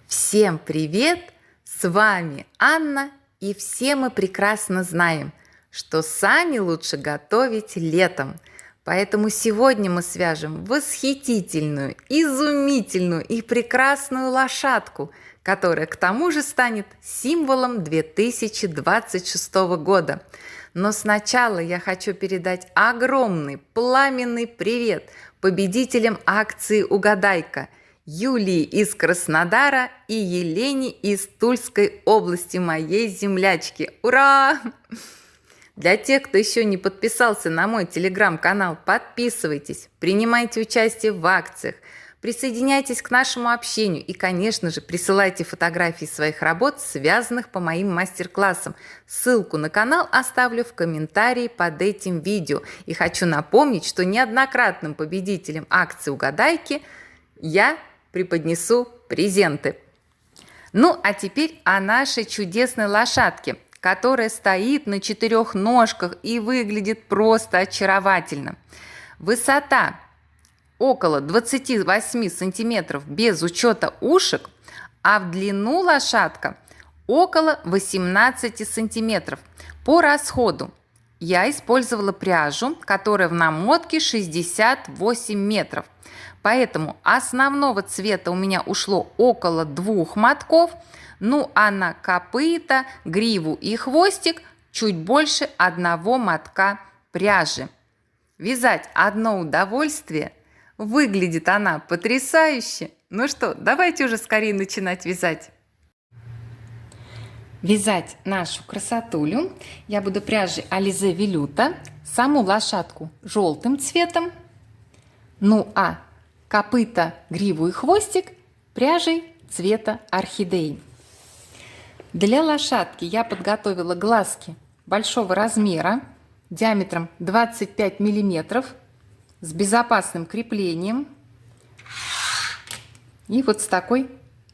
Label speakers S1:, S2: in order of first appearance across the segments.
S1: Всем привет! С вами Анна, и все мы прекрасно знаем, что сани лучше готовить летом. Поэтому сегодня мы свяжем восхитительную, изумительную и прекрасную лошадку, которая к тому же станет символом 2026 года. Но сначала я хочу передать огромный пламенный привет победителям акции «Угадайка» Юлии из Краснодара и Елене из Тульской области, моей землячки. Ура! Для тех, кто еще не подписался на мой телеграм-канал, подписывайтесь, принимайте участие в акциях, присоединяйтесь к нашему общению и, конечно же, присылайте фотографии своих работ, связанных по моим мастер-классам. Ссылку на канал оставлю в комментарии под этим видео. И хочу напомнить, что неоднократным победителем акции «Угадайки» я преподнесу презенты. Ну, а теперь о нашей чудесной лошадке, которая стоит на 4 ножках и выглядит просто очаровательно. Высота около 28 сантиметров без учета ушек, а в длину лошадка около 18 сантиметров. По расходу я использовала пряжу, которая в намотке 68 метров. Поэтому основного цвета у меня ушло около 2 мотков, ну а на копыта, гриву и хвостик чуть больше 1 мотка пряжи. Вязать одно удовольствие, выглядит она потрясающе. Ну что, давайте уже скорее начинать вязать. Вязать нашу красотулю я буду пряжей Alize Velluto, саму лошадку желтым цветом, ну а копыта, гриву и хвостик пряжей цвета орхидеи. Для лошадки я подготовила глазки большого размера диаметром 25 миллиметров с безопасным креплением и вот с такой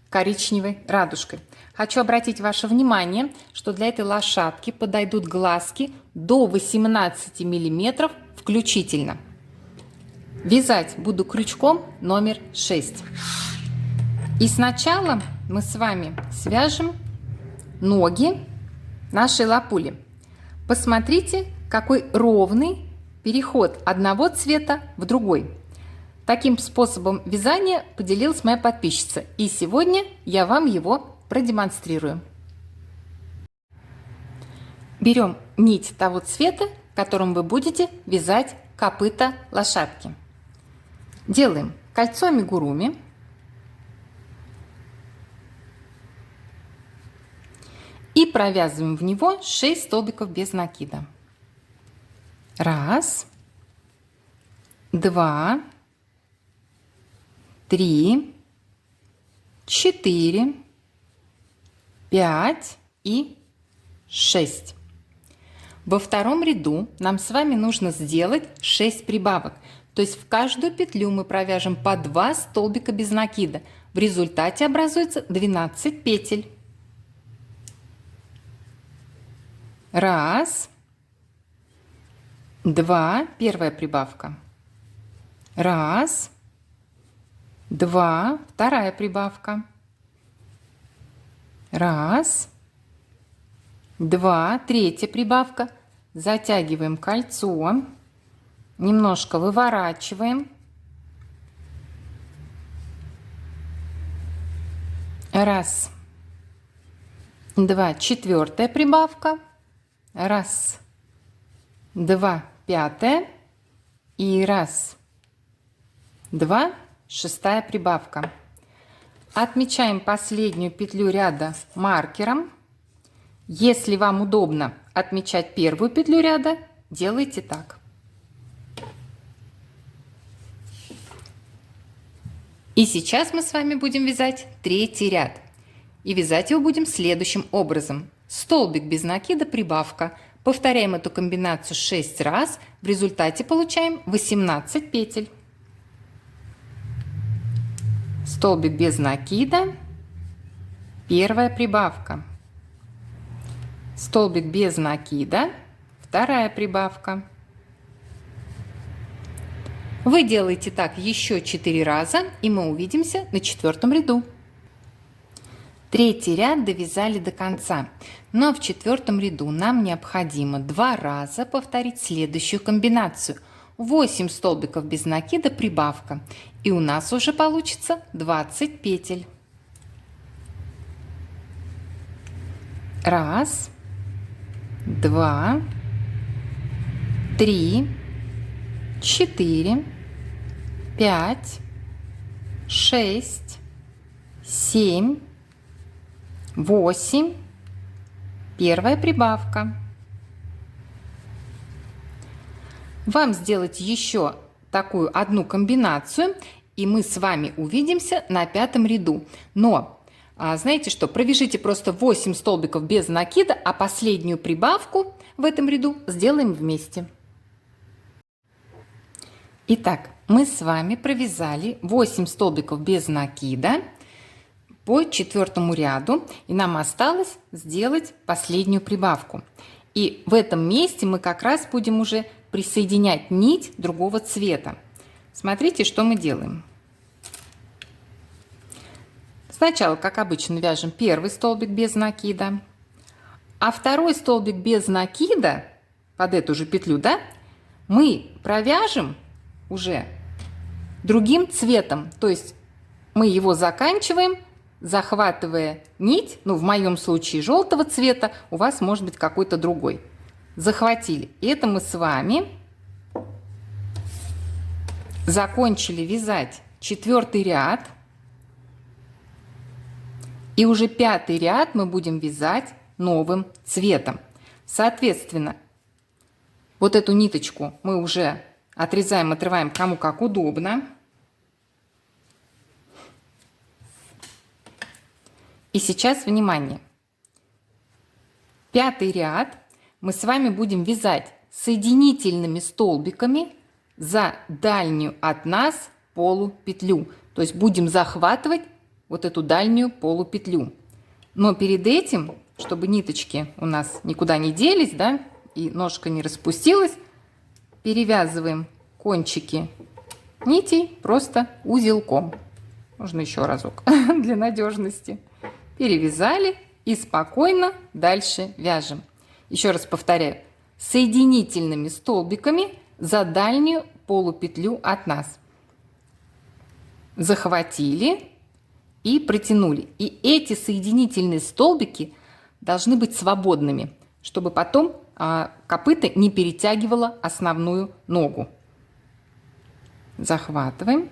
S1: коричневой радужкой. Хочу обратить ваше внимание, что для этой лошадки подойдут глазки до 18 миллиметров включительно. Вязать буду крючком номер 6. И сначала мы с вами свяжем ноги нашей лапули. Посмотрите, какой ровный переход одного цвета в другой. Таким способом вязания поделилась моя подписчица. И сегодня я вам его продемонстрирую. Берем нить того цвета, которым вы будете вязать копыта лошадки. Делаем кольцо амигуруми. И провязываем в него 6 столбиков без накида. 1, 2, 3, 4, 5 и 6. Во втором ряду нам с вами нужно сделать 6 прибавок. То есть в каждую петлю мы провяжем по 2 столбика без накида. В результате образуется 12 петель. 1, 2, первая прибавка. 1, 2, вторая прибавка. 1, 2, третья прибавка. Затягиваем кольцо, немножко выворачиваем. 1, 2, четвертая прибавка. 1, 2, пятая и 1, 2, шестая прибавка. Отмечаем последнюю петлю ряда маркером. Если вам удобно отмечать первую петлю ряда, делайте так. И сейчас мы с вами будем вязать третий ряд. И вязать его будем следующим образом. Столбик без накида, прибавка. Повторяем эту комбинацию 6 раз. В результате получаем 18 петель. Столбик без накида, первая прибавка. Столбик без накида, вторая прибавка. Вы делаете так еще 4 раза, и мы увидимся на 4-м ряду. Третий ряд довязали до конца, но в четвертом ряду нам необходимо 2 раза повторить следующую комбинацию. 8 столбиков без накида, прибавка, и у нас уже получится 20 петель. Раз, два, три, 4, 5, 6, 7, 8. Первая прибавка. Вам сделать еще такую одну комбинацию, и мы с вами увидимся на 5-м ряду. Но знаете что, провяжите просто 8 столбиков без накида, а последнюю прибавку в этом ряду сделаем вместе. Итак, мы с вами провязали 8 столбиков без накида по 4-му ряду, и нам осталось сделать последнюю прибавку. И в этом месте мы как раз будем уже присоединять нить другого цвета. Смотрите, что мы делаем. Сначала, как обычно, вяжем первый столбик без накида, а второй столбик без накида под эту же петлю, да, мы провяжем уже другим цветом. То есть мы его заканчиваем, захватывая нить, ну в моем случае желтого цвета, у вас может быть какой-то другой. Захватили. И это мы с вами закончили вязать 4-й ряд. И уже 5-й ряд мы будем вязать новым цветом. Соответственно, вот эту ниточку мы уже отрезаем, отрываем кому как удобно. И сейчас, внимание, 5-й ряд мы с вами будем вязать соединительными столбиками за дальнюю от нас полупетлю. То есть будем захватывать вот эту дальнюю полупетлю. Но перед этим, чтобы ниточки у нас никуда не делись, да, и ножка не распустилась, перевязываем кончики нитей просто узелком. Можно еще разок для надежности. Перевязали и спокойно дальше вяжем. Еще раз повторяю, соединительными столбиками за дальнюю полупетлю от нас. Захватили и протянули. И эти соединительные столбики должны быть свободными, чтобы потом копыто не перетягивало основную ногу. Захватываем.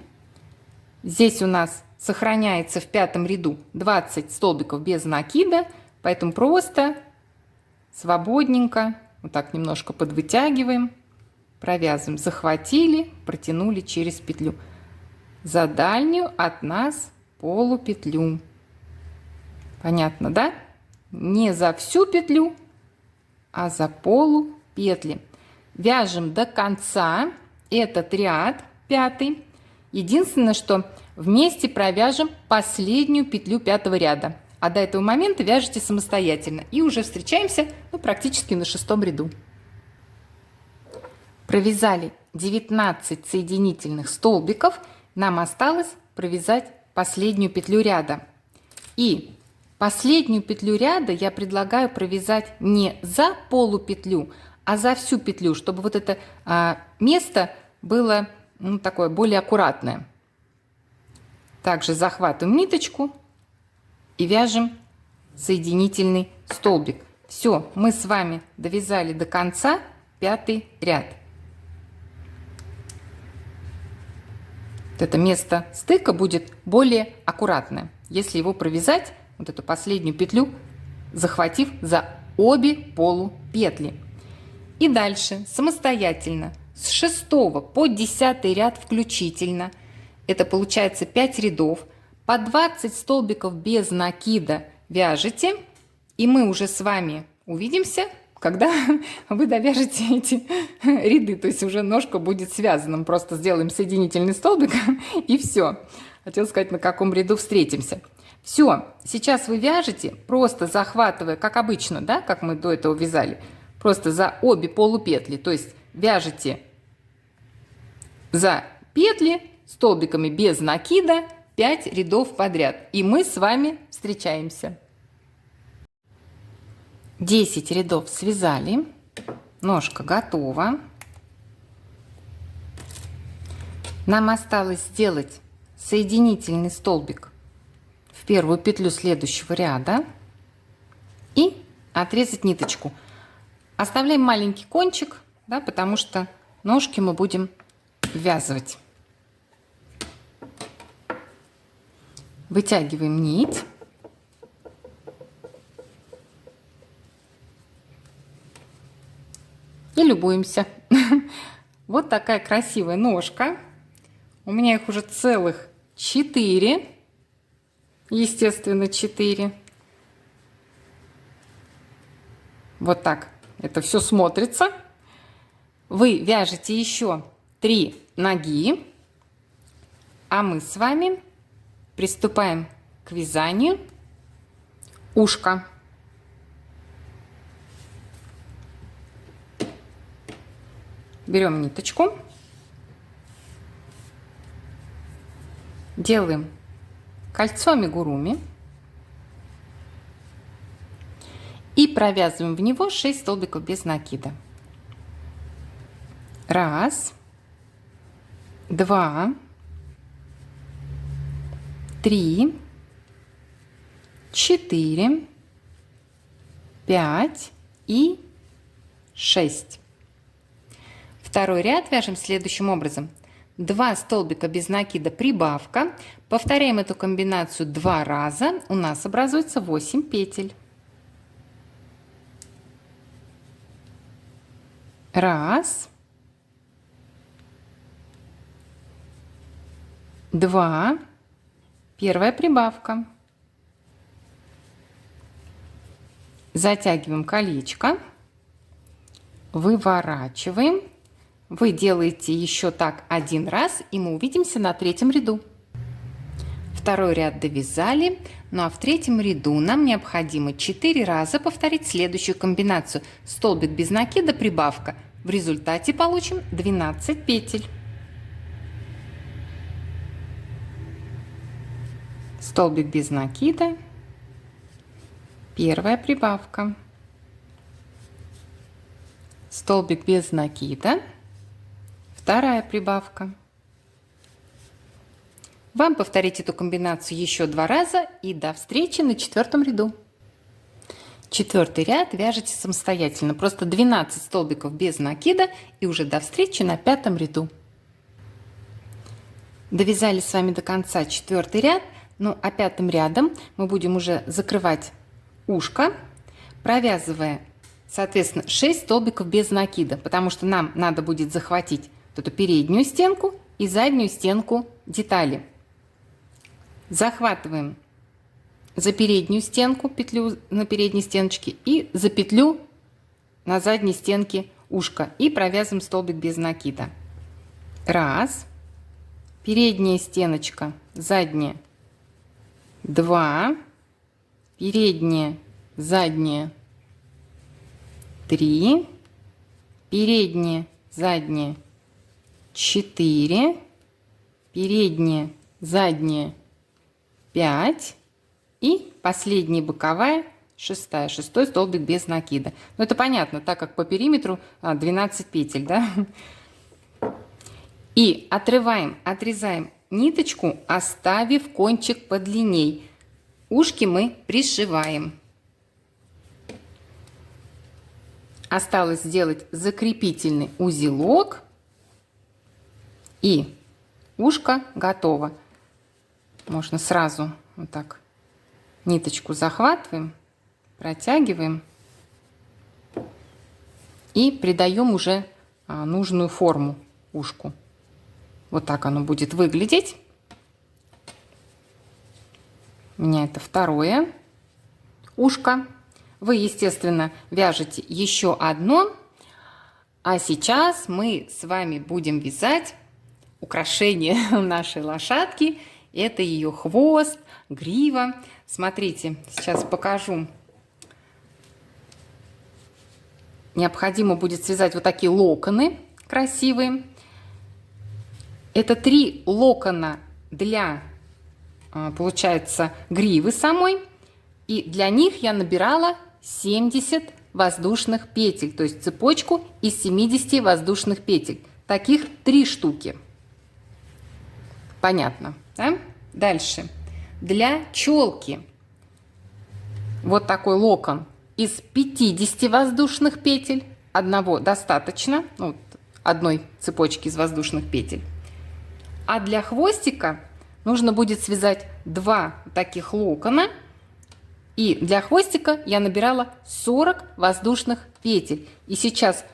S1: Здесь у нас сохраняется в 5-м ряду 20 столбиков без накида, поэтому просто свободненько вот так немножко подвытягиваем, провязываем. Захватили, протянули через петлю за дальнюю от нас полупетлю. Понятно, да? Не за всю петлю, а за полупетли. Вяжем до конца этот ряд 5-й. Единственное, что вместе провяжем последнюю петлю 5-го ряда. А до этого момента вяжите самостоятельно. И уже встречаемся практически на 6-м ряду. Провязали 19 соединительных столбиков. Нам осталось провязать последнюю петлю ряда. И последнюю петлю ряда я предлагаю провязать не за полупетлю, а за всю петлю, чтобы вот это место было такое более аккуратное. Также захватываем ниточку и вяжем соединительный столбик. Все, мы с вами довязали до конца 5-й ряд. Вот это место стыка будет более аккуратное, если его провязать, вот эту последнюю петлю, захватив за обе полупетли. И дальше самостоятельно с 6 по 10 ряд включительно, это получается 5 рядов, по 20 столбиков без накида вяжете, и мы уже с вами увидимся, когда вы довяжете эти ряды, то есть уже ножка будет связана. Мы просто сделаем соединительный столбик и все. Хотела сказать, на каком ряду встретимся. Все, сейчас вы вяжете, просто захватывая, как обычно, да, как мы до этого вязали, просто за обе полупетли, то есть вяжете за петли столбиками без накида 5 рядов подряд. И мы с вами встречаемся. 10 рядов связали. Ножка готова. Нам осталось сделать соединительный столбик в первую петлю следующего ряда и отрезать ниточку. Оставляем маленький кончик, да, потому что ножки мы будем ввязывать. Вытягиваем нить. И любуемся. Вот такая красивая ножка. У меня их уже целых 4. Естественно, 4. Вот так это все смотрится. Вы вяжете еще 3 ноги, а мы с вами приступаем к вязанию ушка. Берем ниточку, делаем кольцо амигуруми и провязываем в него 6 столбиков без накида. 1, 2, 3, 4, 5 и 6. Второй ряд вяжем следующим образом. 2 столбика без накида, прибавка. Повторяем эту комбинацию 2 раза. У нас образуется 8 петель. 1, 2, первая прибавка. Затягиваем колечко, выворачиваем. Вы делаете еще так 1 раз, и мы увидимся на 3-м ряду. Второй ряд довязали, ну а в 3-м ряду нам необходимо 4 раза повторить следующую комбинацию. Столбик без накида, прибавка. В результате получим 12 петель. Столбик без накида, первая прибавка. Столбик без накида, вторая прибавка. Вам повторить эту комбинацию еще 2 раза и до встречи на 4-м ряду. 4-й ряд вяжете самостоятельно, просто 12 столбиков без накида и уже до встречи на 5-м ряду. Довязали с вами до конца 4-й ряд, ну а 5-м рядом мы будем уже закрывать ушко, провязывая, соответственно, 6 столбиков без накида, потому что нам надо будет захватить вот эту переднюю стенку и заднюю стенку детали. Захватываем за переднюю стенку петлю на передней стеночке и за петлю на задней стенке ушка и провязываем столбик без накида. 1, передняя стеночка, задняя, 2, передняя, задняя, 3, передняя, задняя, 4, передняя, задняя, 5 и последняя боковая, 6-й столбик без накида. Ну это понятно, так как по периметру 12 петель, да? И отрезаем ниточку, оставив кончик подлинней. Ушки мы пришиваем. Осталось сделать закрепительный узелок, и ушко готово. Можно сразу вот так ниточку захватываем, протягиваем и придаем уже нужную форму ушку. Вот так оно будет выглядеть. У меня это второе ушко. Вы, естественно, вяжете еще одно. А сейчас мы с вами будем вязать украшение нашей лошадки. Это ее хвост, грива. Смотрите, сейчас покажу. Необходимо будет связать вот такие локоны красивые. Это 3 локона для получается, гривы самой. И для них я набирала 70 воздушных петель, то есть цепочку из 70 воздушных петель. Таких 3 штуки. Понятно, да? Дальше. Для челки вот такой локон из 50 воздушных петель. Одного достаточно, ну, одной цепочки из воздушных петель. А для хвостика нужно будет связать 2 таких локона. И для хвостика я набирала 40 воздушных петель. И сейчас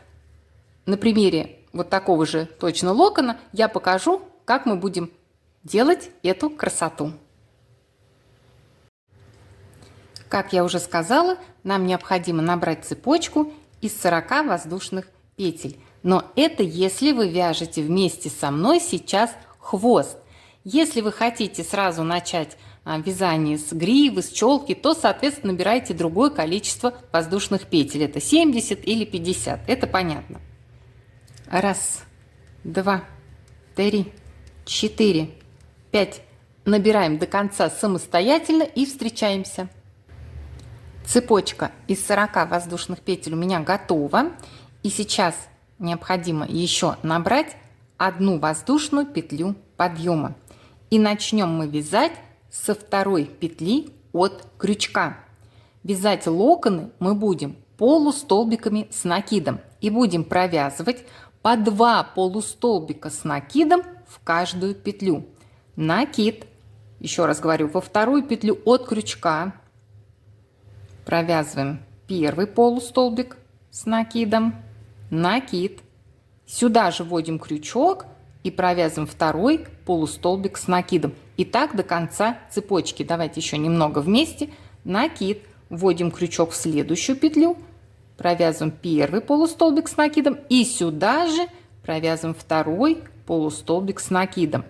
S1: на примере вот такого же точно локона я покажу, как мы будем делать эту красоту. Как я уже сказала, нам необходимо набрать цепочку из 40 воздушных петель. Но это если вы вяжете вместе со мной сейчас хвост. Если вы хотите сразу начать вязание с гривы, с челки, то, соответственно, набирайте другое количество воздушных петель. Это 70 или 50. Это понятно. 1, 2, 3, 4, 5. Набираем до конца самостоятельно и встречаемся. Цепочка из 40 воздушных петель у меня готова. И сейчас необходимо еще набрать 1 воздушную петлю подъема. И начнем мы вязать со 2 петли от крючка. Вязать локоны мы будем полустолбиками с накидом. И будем провязывать по 2 полустолбика с накидом в каждую петлю. Накид. Еще раз говорю, во 2 петлю от крючка провязываем 1 полустолбик с накидом, накид. Сюда же вводим крючок и провязываем 2 полустолбик с накидом. И так до конца цепочки. Давайте еще немного вместе. Накид. Вводим крючок в следующую петлю, провязываем 1 полустолбик с накидом и сюда же провязываем 2 полустолбик с накидом.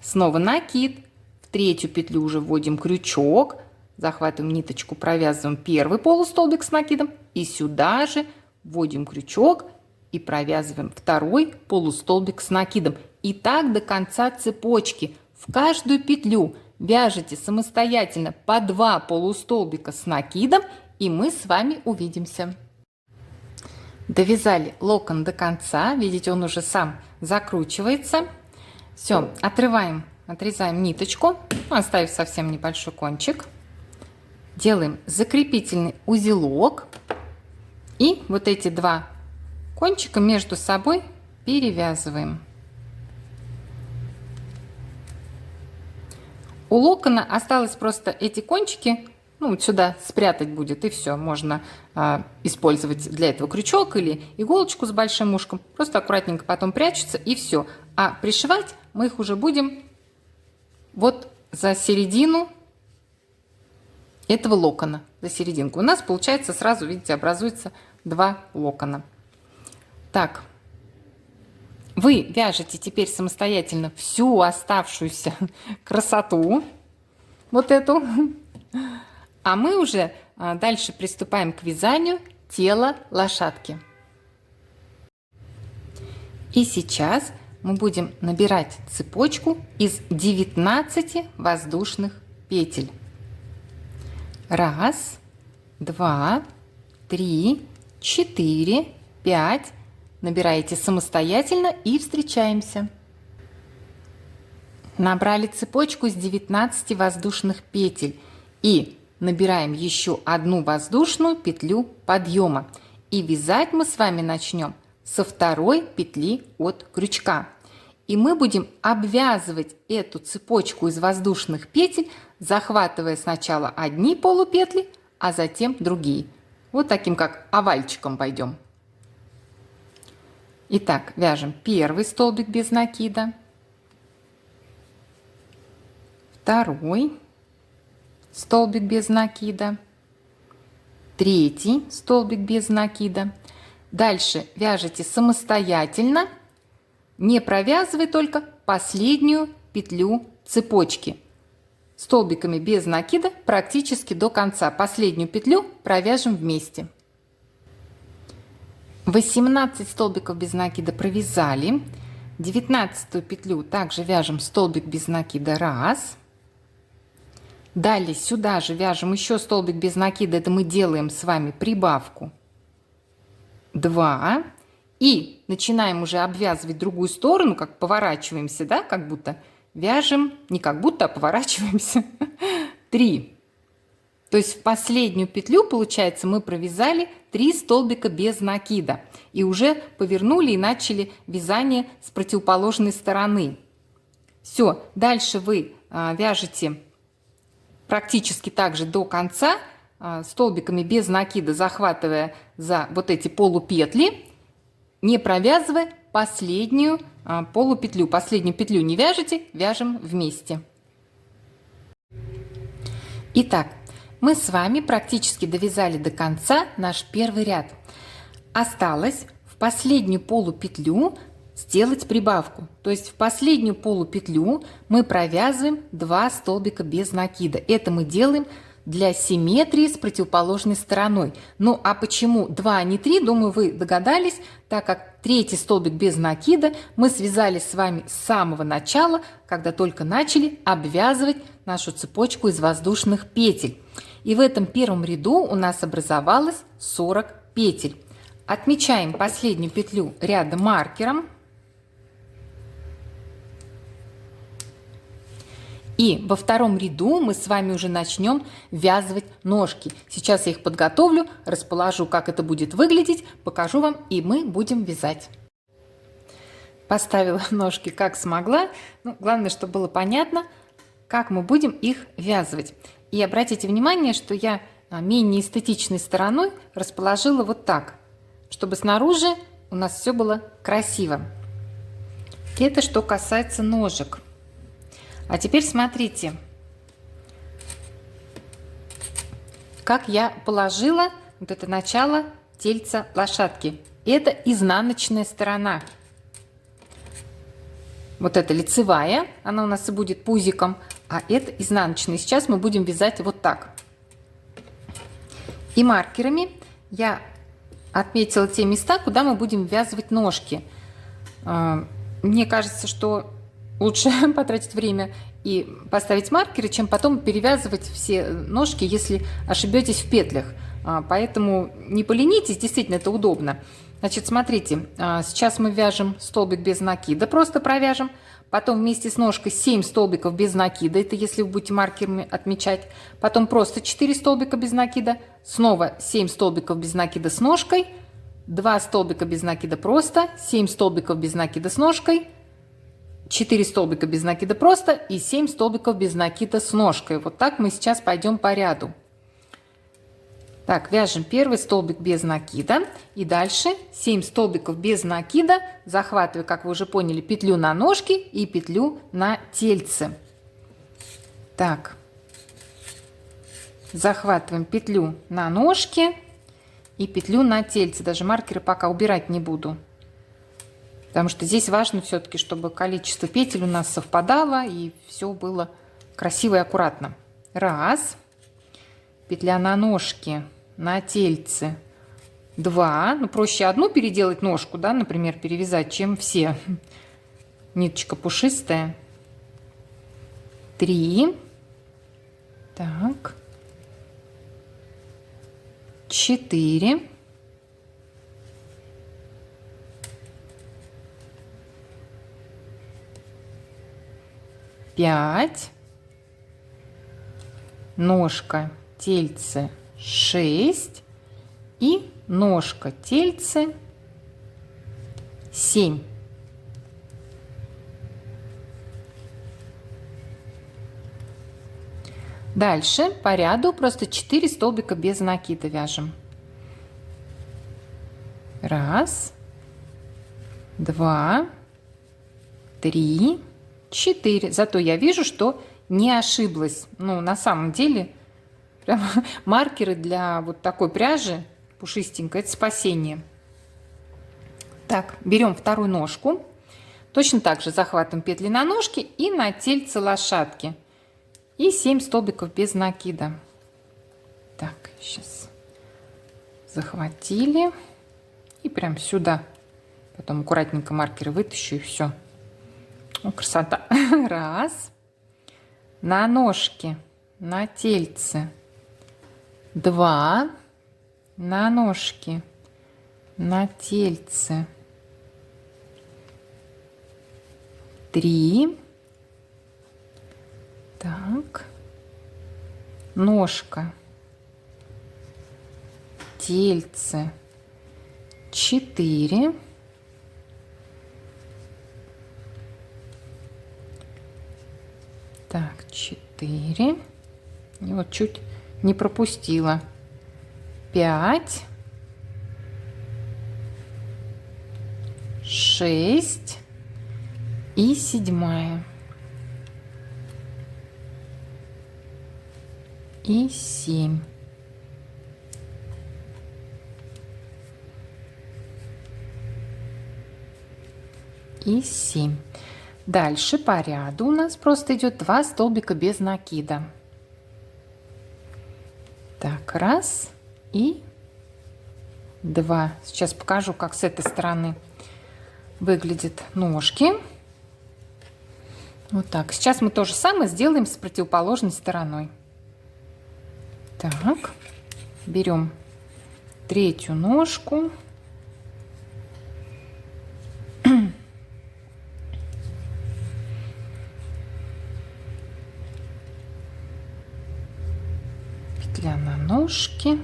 S1: Снова накид. В 3-ю петлю уже вводим крючок, захватываем ниточку, провязываем 1 полустолбик с накидом и сюда же вводим крючок и провязываем 2 полустолбик с накидом. И так до конца цепочки. В каждую петлю вяжите самостоятельно по 2 полустолбика с накидом, и мы с вами увидимся. Довязали локон до конца. Видите, он уже сам закручивается. Все, отрываем, отрезаем ниточку, оставив совсем небольшой кончик. Делаем закрепительный узелок. И вот эти 2 кончика между собой перевязываем. У локона осталось просто эти кончики, ну, сюда спрятать будет, и все. Можно использовать для этого крючок или иголочку с большим ушком. Просто аккуратненько потом прячется, и все. А пришивать мы их уже будем вот за середину этого локона, за серединку. У нас получается сразу, видите, образуется 2 локона. Так. Вы вяжете теперь самостоятельно всю оставшуюся красоту, вот эту. А мы уже дальше приступаем к вязанию тела лошадки. И сейчас мы будем набирать цепочку из 19 воздушных петель. 1, 2, 3, 4, 5. Набираете самостоятельно и встречаемся. Набрали цепочку из 19 воздушных петель и набираем еще 1 воздушную петлю подъема. И вязать мы с вами начнем со 2 петли от крючка. И мы будем обвязывать эту цепочку из воздушных петель, захватывая сначала одни полупетли, а затем другие. Вот таким как овальчиком пойдем. Итак, вяжем 1 столбик без накида, 2 столбик без накида, 3 столбик без накида. Дальше вяжете самостоятельно, не провязывая только последнюю петлю цепочки. Столбиками без накида практически до конца. Последнюю петлю провяжем вместе. 18 столбиков без накида провязали. 19 петлю также вяжем столбик без накида 1, Далее сюда же вяжем еще столбик без накида. Это мы делаем с вами прибавку 2. И начинаем уже обвязывать другую сторону, как поворачиваемся, да, как будто вяжем, не как будто, а поворачиваемся 3. То есть в последнюю петлю, получается, мы провязали 3 столбика без накида. И уже повернули и начали вязание с противоположной стороны. Все, дальше вы вяжете практически так же до конца, столбиками без накида, захватывая за вот эти полупетли, не провязывая последнюю полупетлю. Последнюю петлю не вяжете, вяжем вместе. Итак, мы с вами практически довязали до конца наш первый ряд. Осталось в последнюю полупетлю сделать прибавку. То есть в последнюю полупетлю мы провязываем 2 столбика без накида. Это мы делаем для симметрии с противоположной стороной. Ну а почему 2, а не 3, думаю, вы догадались, так как 3-й столбик без накида мы связали с вами с самого начала, когда только начали обвязывать нашу цепочку из воздушных петель. И в этом первом ряду у нас образовалось 40 петель. Отмечаем последнюю петлю ряда маркером. И во втором ряду мы с вами уже начнем ввязывать ножки. Сейчас я их подготовлю, расположу, как это будет выглядеть, покажу вам, и мы будем вязать. Поставила ножки как смогла. Ну, главное, чтобы было понятно, как мы будем их ввязывать. И обратите внимание, что я менее эстетичной стороной расположила вот так, чтобы снаружи у нас все было красиво. Это что касается ножек. А теперь смотрите, как я положила вот это начало тельца лошадки. Это изнаночная сторона. Вот это лицевая, она у нас и будет пузиком, а это изнаночная. Сейчас мы будем вязать вот так. И маркерами я отметила те места, куда мы будем ввязывать ножки. Мне кажется, что лучше потратить время и поставить маркеры, чем потом перевязывать все ножки, если ошибетесь в петлях. Поэтому не поленитесь, действительно это удобно. Значит, смотрите, сейчас мы вяжем столбик без накида, просто провяжем. Потом вместе с ножкой 7 столбиков без накида, это если вы будете маркерами отмечать. Потом просто 4 столбика без накида, снова 7 столбиков без накида с ножкой, 2 столбика без накида просто, 7 столбиков без накида с ножкой, 4 столбика без накида просто и 7 столбиков без накида с ножкой. Вот так мы сейчас пойдем по ряду. Так, вяжем первый столбик без накида и дальше 7 столбиков без накида, захватывая, как вы уже поняли, петлю на ножке и петлю на тельце. Так, захватываем петлю на ножке и петлю на тельце. Даже маркеры пока убирать не буду. Потому что здесь важно все-таки, чтобы количество петель у нас совпадало и все было красиво и аккуратно. Раз. Петля на ножке, на тельце. 2. Ну, проще одну переделать ножку, да, например, перевязать, чем все. Ниточка пушистая. 3. Так. 4. 5, ножка, тельце 6 и ножка, тельце 7. Дальше по ряду просто 4 столбика без накида вяжем. 1, 2, 3, 4. Зато я вижу, что не ошиблась. Ну, на самом деле, прям маркеры для вот такой пряжи пушистенькой — это спасение. Так, берем вторую ножку. Точно так же захватываем петли на ножке и на тельце лошадки. И 7 столбиков без накида. Так, сейчас захватили. И прям сюда. Потом аккуратненько маркеры вытащу, и все. О, красота. 1. На ножке на тельце, 2 на ножки, на тельце, 3, так, ножка, тельце, 4, так, 4, и вот чуть не пропустила, 5, 6 и 7 и 7. И 7. Дальше по ряду у нас просто идет 2 столбика без накида. Так, 1 и 2. Сейчас покажу, как с этой стороны выглядят ножки. Вот так. Сейчас мы то же самое сделаем с противоположной стороной. Так, берем 3-ю ножку. Петля на ножке,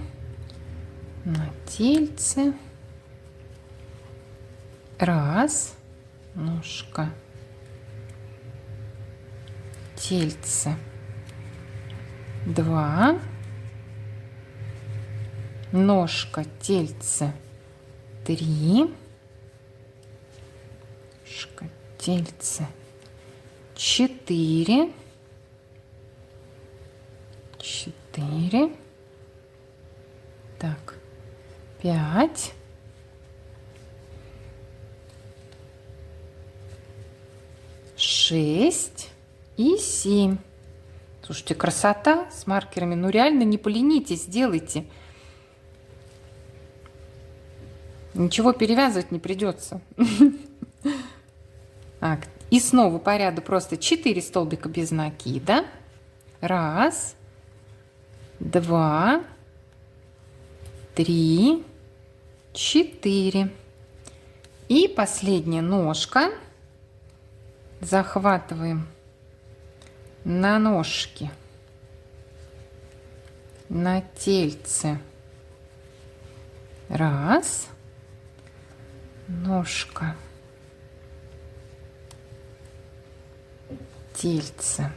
S1: на тельце. 1, ножка, тельце, 2, ножка, тельце, 3, ножка, тельце, 4, 4, так, 5, 6 и 7. Слушайте, красота с маркерами. Ну реально не поленитесь, сделайте. Ничего перевязывать не придется. Так, и снова по ряду просто 4 столбика без накида. 1, 2, 3, 4. И последняя ножка. Захватываем на ножки, на тельце. 1, ножка, тельце.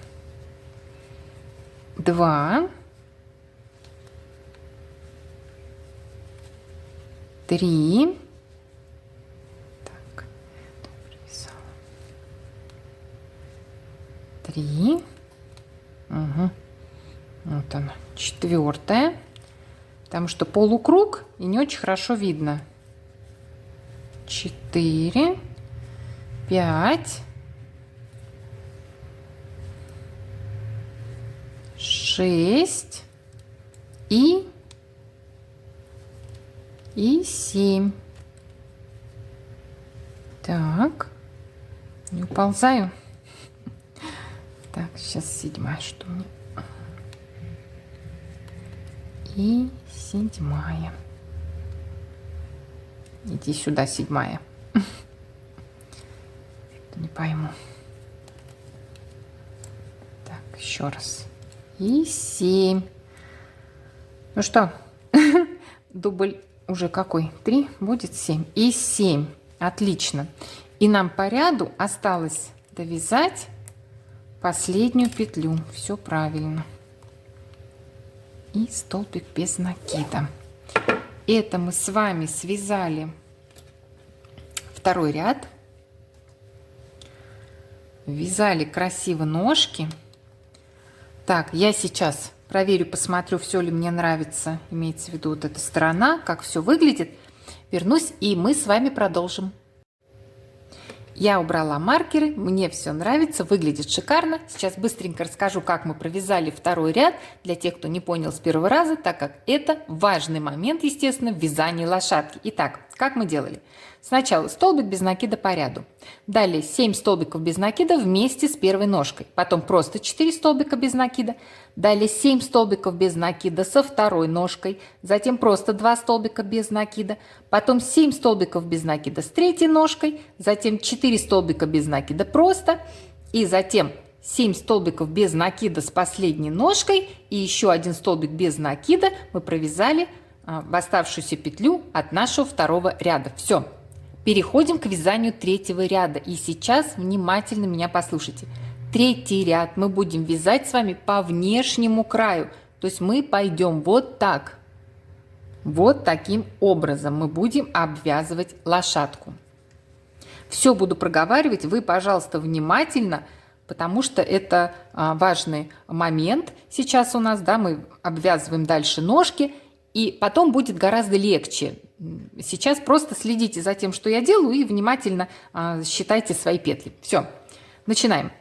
S1: 2, 3. Так, провязала. 3. Угу. Вот она, 4-я. Потому что полукруг и не очень хорошо видно. 4, 5, 6 и 7. Так, не уползаю. Так, сейчас 7-я, что мне. И 7-я. Иди сюда, 7-я. Не пойму. Так, еще раз. И 7. Ну что, дубль уже какой? 3, будет 7. И 7. Отлично. И нам по ряду осталось довязать последнюю петлю. Все правильно. И столбик без накида. Это мы с вами связали 2-й ряд. Вязали красиво ножки. Так, я сейчас проверю, посмотрю, все ли мне нравится. Имеется в виду вот эта сторона, как все выглядит. Вернусь, и мы с вами продолжим. Я убрала маркеры, мне все нравится, выглядит шикарно. Сейчас быстренько расскажу, как мы провязали 2-й ряд, для тех, кто не понял с первого раза, так как это важный момент, естественно, в вязании лошадки. Итак,
S2: Как мы делали? Сначала столбик без накида по ряду. Далее 7 столбиков без накида вместе с первой ножкой. Потом просто 4 столбика без накида. Далее 7 столбиков без накида со второй ножкой. Затем просто 2 столбика без накида. Потом 7 столбиков без накида с третьей ножкой. Затем 4 столбика без накида просто. И затем 7 столбиков без накида с последней ножкой. И еще один столбик без накида мы провязали в оставшуюся петлю от нашего второго ряда. Все. Переходим к вязанию третьего ряда. И сейчас внимательно меня послушайте. Третий ряд мы будем вязать с вами по внешнему краю. То есть мы пойдем вот так. Вот таким образом мы будем обвязывать лошадку. Все буду проговаривать. Вы, пожалуйста, внимательно, потому что это важный момент сейчас у нас. Да, мы обвязываем дальше ножки. И потом будет гораздо легче. Сейчас просто следите за тем, что я делаю, и внимательно считайте свои петли. Все, начинаем.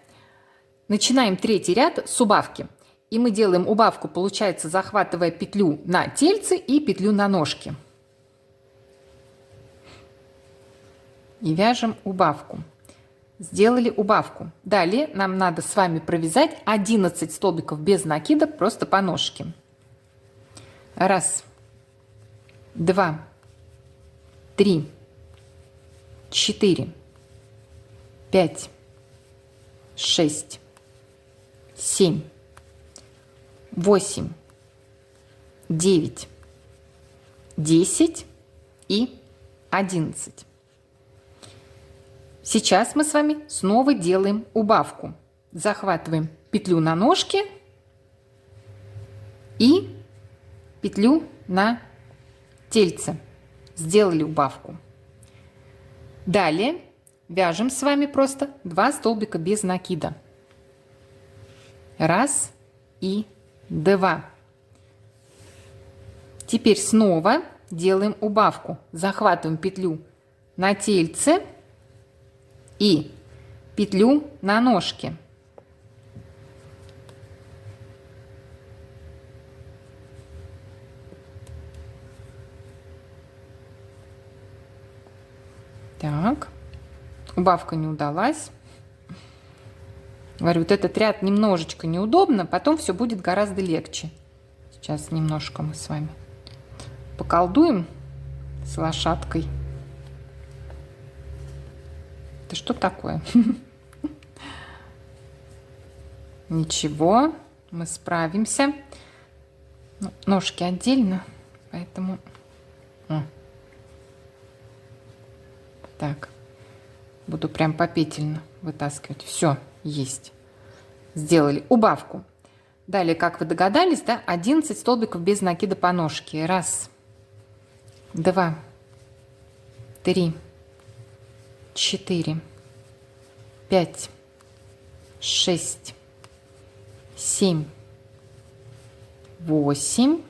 S2: Начинаем третий ряд с убавки. И мы делаем убавку, получается, захватывая петлю на тельце и петлю на ножке. И вяжем убавку. Сделали убавку. Далее нам надо с вами провязать 11 столбиков без накида просто по ножке. Раз, два, три, 4, 5, 6, 7, 8, 9, 10 и 11. Сейчас мы с вами снова делаем убавку. Захватываем петлю на ножке и петлю на тельце. Сделали убавку. Далее вяжем с вами просто 2 столбика без накида. Раз и 2. Теперь снова делаем убавку. Захватываем петлю на тельце и петлю на ножке. Так, убавка не удалась. Говорю, вот этот ряд немножечко неудобно, потом все будет гораздо легче. Сейчас немножко мы с вами поколдуем с лошадкой. Это что такое? Ничего, мы справимся. Ножки отдельно, поэтому... Так, буду прям попетельно вытаскивать. Все, есть. Сделали убавку. Далее, как вы догадались, да, 11 столбиков без накида по ножке. Раз, два, три, 4, 5, 6, 7, 8,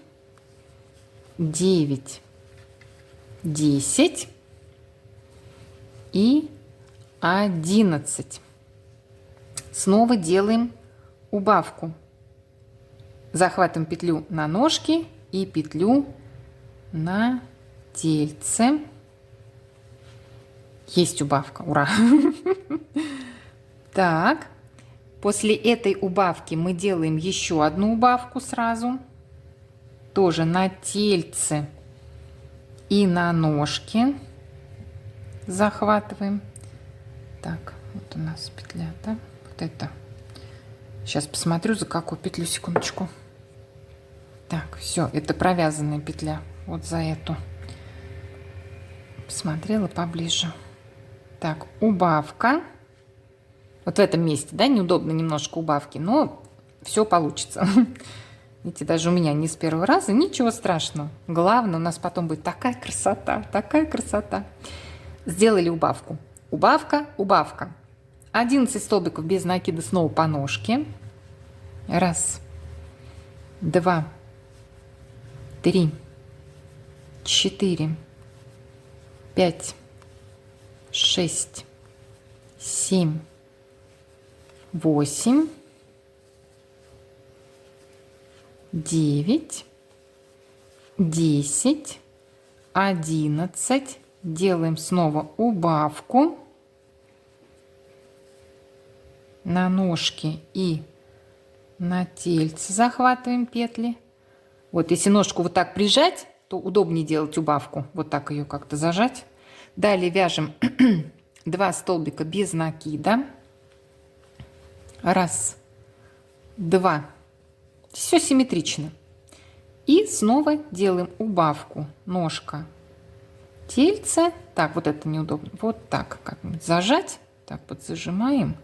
S2: 9, 10 и 11. Снова делаем убавку. Захватываем петлю на ножке и петлю на тельце. Есть убавка, ура! Так, после этой убавки мы делаем еще одну убавку сразу. Тоже на тельце и на ножке. Захватываем. Так, вот у нас петля, да? Вот это. Сейчас посмотрю, за какую петлю, секундочку. Так, все, это провязанная петля. Вот за эту. Посмотрела поближе. Так, убавка. Вот в этом месте, да, неудобно немножко убавки, но все получится. Видите, даже у меня не с первого раза, ничего страшного. Главное, у нас потом будет такая красота, такая красота. Сделали убавку. Убавка, убавка. 11 столбиков без накида снова по ножке. Раз, два, три, 4, 5, 6, 7, 8, 9, 10, 11, Делаем снова убавку на ножки и на тельце. Захватываем петли. Вот если ножку вот так прижать, то удобнее делать убавку. Вот так ее как-то зажать. Далее вяжем 2 столбика без накида. 1, 2. Все симметрично. И снова делаем убавку. Ножка, тельце. Так, вот это неудобно. Вот так как-нибудь зажать. Так, подзажимаем.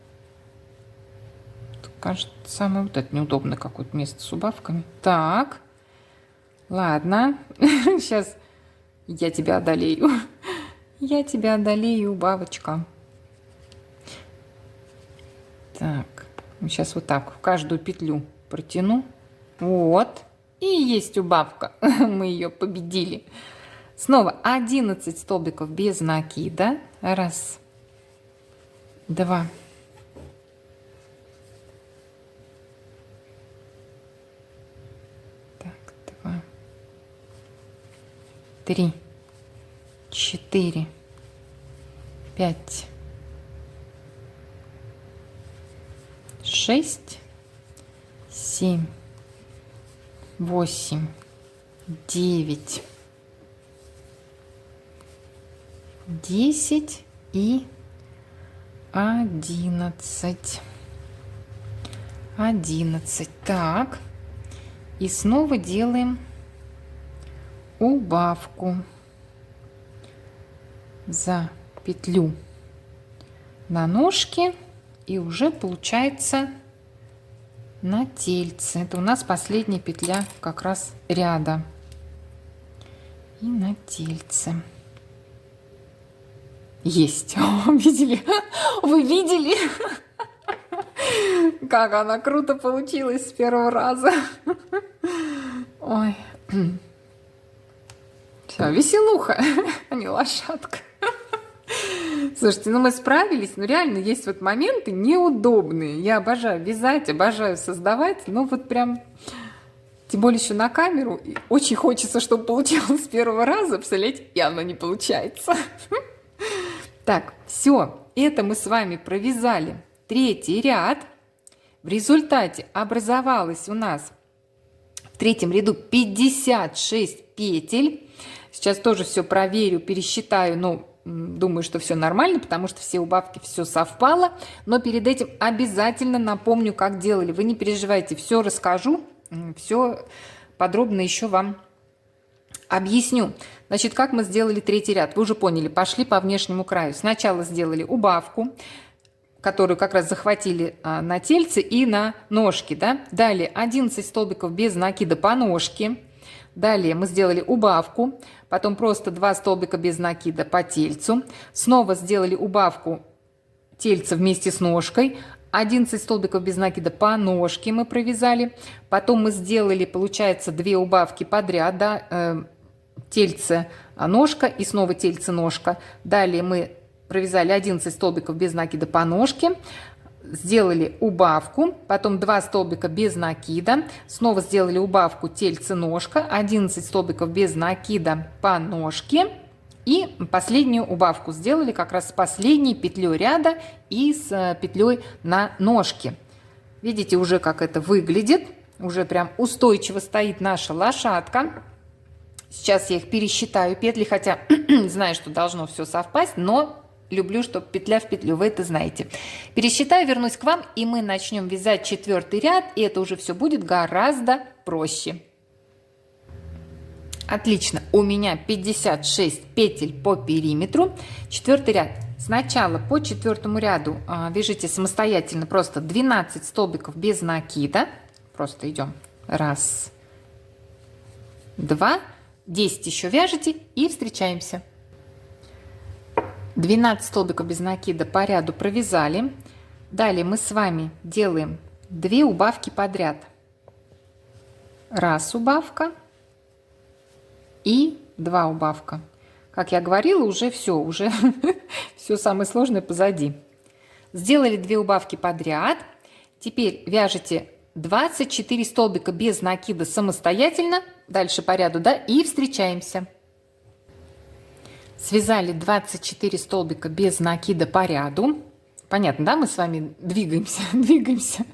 S2: Кажется, самое вот это неудобное какое-то место с убавками. Так. Ладно. Сейчас я тебя одолею. Я тебя одолею, убавочка. Так. Сейчас вот так в каждую петлю протяну. Вот. И есть убавка. Мы ее победили. Снова 11 столбиков без накида. 1, 2. Так, 2, 3, 4, 5, 6, 7, 8, 9, 10 и 11. 11. Так. И снова делаем убавку за петлю на ножке. И уже получается на тельце. Это у нас последняя петля как раз ряда. И на тельце. Есть. Видели? Вы видели? Как она круто получилась с первого раза. Ой. Все, веселуха, а не лошадка. Слушайте, ну мы справились, но реально есть вот моменты неудобные. Я обожаю вязать, обожаю создавать, но вот прям, тем более еще на камеру, очень хочется, чтобы получилось с первого раза, представляете, явно не получается. Так, все, это мы с вами провязали 3-й ряд. В результате образовалось у нас в 3-м ряду 56 петель. Сейчас тоже все проверю, пересчитаю, но думаю, что все нормально, потому что все убавки, все совпало. Но перед этим обязательно напомню, как делали. Вы не переживайте, все расскажу, все подробно еще вам объясню. Значит, как мы сделали 3-й ряд? Вы уже поняли, пошли по внешнему краю. Сначала сделали убавку, которую как раз захватили на тельце и на ножки. Да? Далее 11 столбиков без накида по ножке. Далее мы сделали убавку, потом просто 2 столбика без накида по тельцу. Снова сделали убавку тельца вместе с ножкой. 11 столбиков без накида по ножке мы провязали. Потом мы сделали, получается, 2 убавки подряд. Да? Тельце, ножка и снова тельце, ножка. Далее мы провязали 11 столбиков без накида по ножке. Сделали убавку, потом 2 столбика без накида, снова сделали убавку тельце, ножка, 11 столбиков без накида по ножке и последнюю убавку сделали как раз с последней петлей ряда и с петлей на ножке. Видите уже, как это выглядит, уже прям устойчиво стоит наша лошадка. Сейчас я их пересчитаю петли, хотя знаю, что должно все совпасть, но люблю, чтобы петля в петлю, вы это знаете. Пересчитаю, вернусь к вам, и мы начнем вязать 4-й ряд, и это уже все будет гораздо проще. Отлично, у меня 56 петель по периметру. 4-й ряд. Сначала по 4-му ряду вяжите самостоятельно просто 12 столбиков без накида. Просто идем. 1, 2, 10 еще вяжете и встречаемся. 12 столбиков без накида по ряду провязали. Далее мы с вами делаем 2 убавки подряд. 1 убавка и 2 убавка. Как я говорила, уже все самое сложное позади. Сделали 2 убавки подряд. Теперь вяжете 24 столбика без накида самостоятельно. Дальше по ряду, да, и встречаемся. Связали 24 столбика без накида по ряду. Понятно, да? Мы с вами двигаемся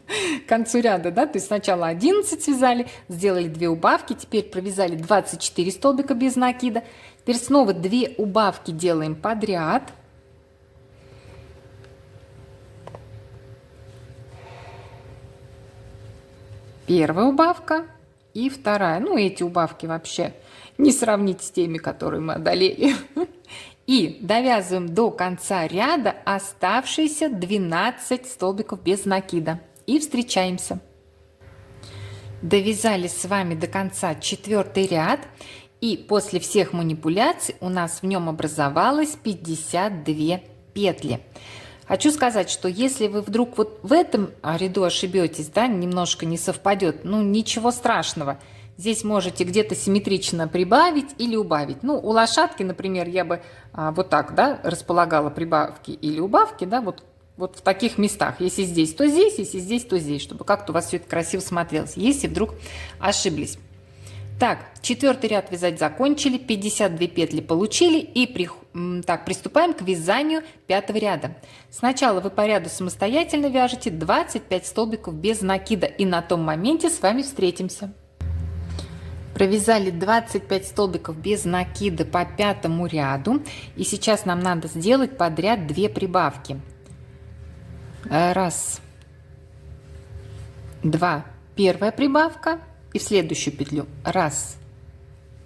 S2: к концу ряда, да? То есть сначала 11 связали, сделали 2 убавки, теперь провязали 24 столбика без накида. Теперь снова 2 убавки делаем подряд. Первая убавка и вторая. Ну, эти убавки вообще не сравнить с теми, которые мы одолели. И довязываем до конца ряда оставшиеся 12 столбиков без накида. И встречаемся. Довязали с вами до конца 4-й ряд. И после всех манипуляций у нас в нем образовалось 52 петли. Хочу сказать, что если вы вдруг вот в этом ряду ошибетесь, да, немножко не совпадет, ну ничего страшного. Здесь можете где-то симметрично прибавить или убавить. Ну, у лошадки, например, я бы вот так, да, располагала прибавки или убавки, да, вот в таких местах. Если здесь, то здесь, если здесь, то здесь, чтобы как-то у вас все это красиво смотрелось, если вдруг ошиблись. Так, 4-й ряд вязать закончили, 52 петли получили и приступаем к вязанию 5-го ряда. Сначала вы по ряду самостоятельно вяжете 25 столбиков без накида, и на том моменте с вами встретимся. Провязали 25 столбиков без накида по 5-му ряду, и сейчас нам надо сделать подряд 2 прибавки. Раз, два, первая прибавка, и в следующую петлю раз,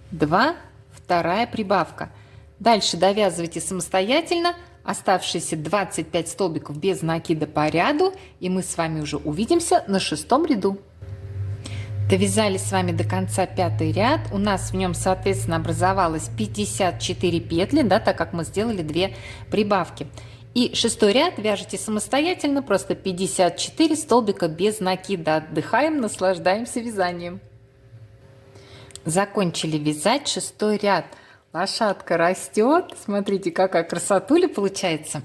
S2: два, вторая прибавка. Дальше довязывайте самостоятельно оставшиеся 25 столбиков без накида по ряду, и мы с вами уже увидимся на 6-м ряду. Довязали с вами до конца 5-й ряд. У нас в нем, соответственно, образовалось 54 петли, да, так как мы сделали 2 прибавки. И 6-й ряд вяжете самостоятельно, просто 54 столбика без накида. Отдыхаем, наслаждаемся вязанием. Закончили вязать 6-й ряд. Лошадка растет. Смотрите, какая красотуля получается.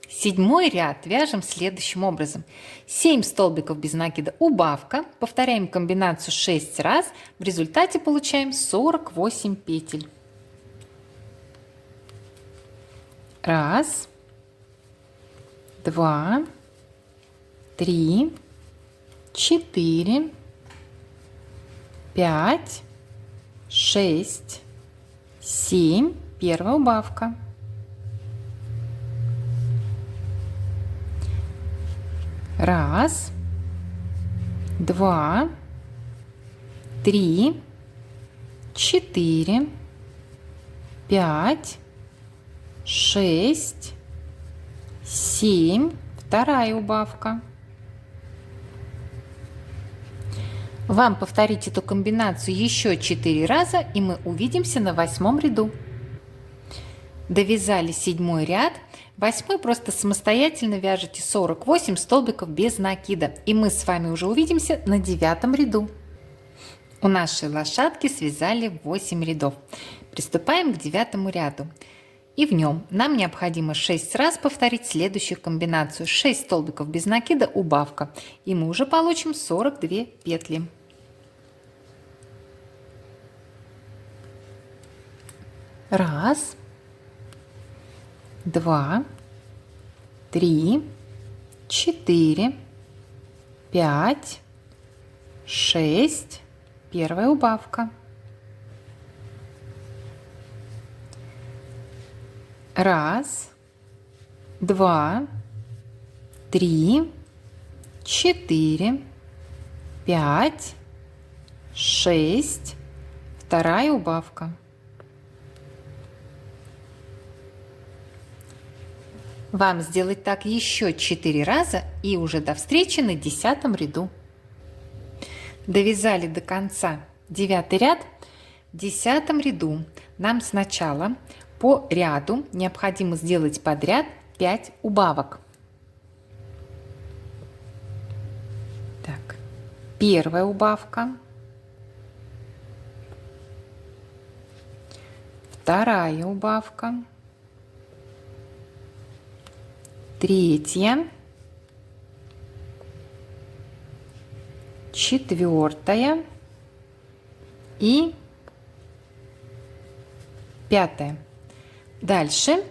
S2: 7-й ряд вяжем следующим образом. 7 столбиков без накида убавка. Повторяем комбинацию 6 раз. В результате получаем 48 петель. Раз, два, три, 4, 5, 6, 7. Первая убавка. Раз, два, три, 4, 5, 6, 7. Вторая убавка. Вам повторить эту комбинацию еще 4 раза, и мы увидимся на 8-м ряду. Довязали 7-й ряд. 8-й просто самостоятельно вяжете 48 столбиков без накида. И мы с вами уже увидимся на 9-м ряду. У нашей лошадки связали 8 рядов. Приступаем к 9-му ряду. И в нем нам необходимо 6 раз повторить следующую комбинацию. 6 столбиков без накида, убавка. И мы уже получим 42 петли. Раз, два, три, 4, 5, 6. Первая убавка. Раз, два, три, 4, 5, 6. Вторая убавка. Вам сделать так еще 4 раза, и уже до встречи на 10-м ряду. Довязали до конца 9-й ряд. В 10-м ряду нам сначала по ряду необходимо сделать подряд 5 убавок. Так, первая убавка, вторая убавка, третья, четвертая и пятая. Дальше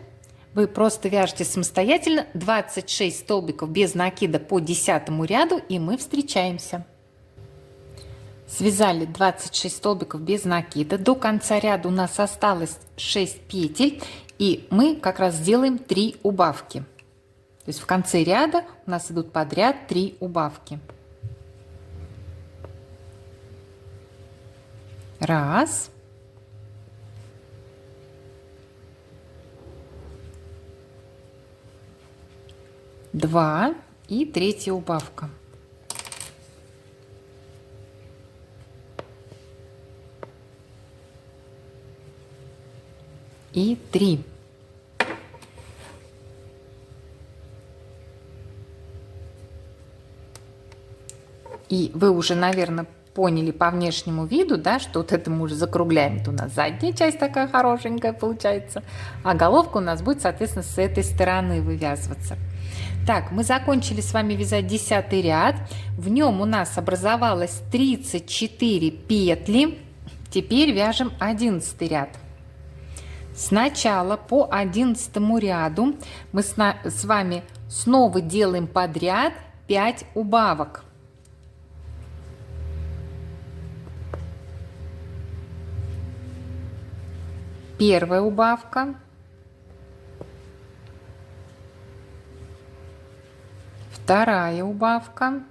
S2: вы просто вяжете самостоятельно 26 столбиков без накида по 10 ряду, и мы встречаемся. Связали 26 столбиков без накида. До конца ряда у нас осталось 6 петель, и мы как раз сделаем 3 убавки. То есть в конце ряда у нас идут подряд 3 убавки. Раз. Два. И 3-я убавка. И 3. И вы уже, наверное, поняли по внешнему виду, да, что вот это мы уже закругляем. Это у нас задняя часть такая хорошенькая получается, а головка у нас будет, соответственно, с этой стороны вывязываться. Так, мы закончили с вами вязать 10 ряд. В нем у нас образовалось 34 петли. Теперь вяжем 11 ряд. Сначала по 11 ряду мы с вами снова делаем подряд 5 убавок. Первая убавка. Вторая убавка.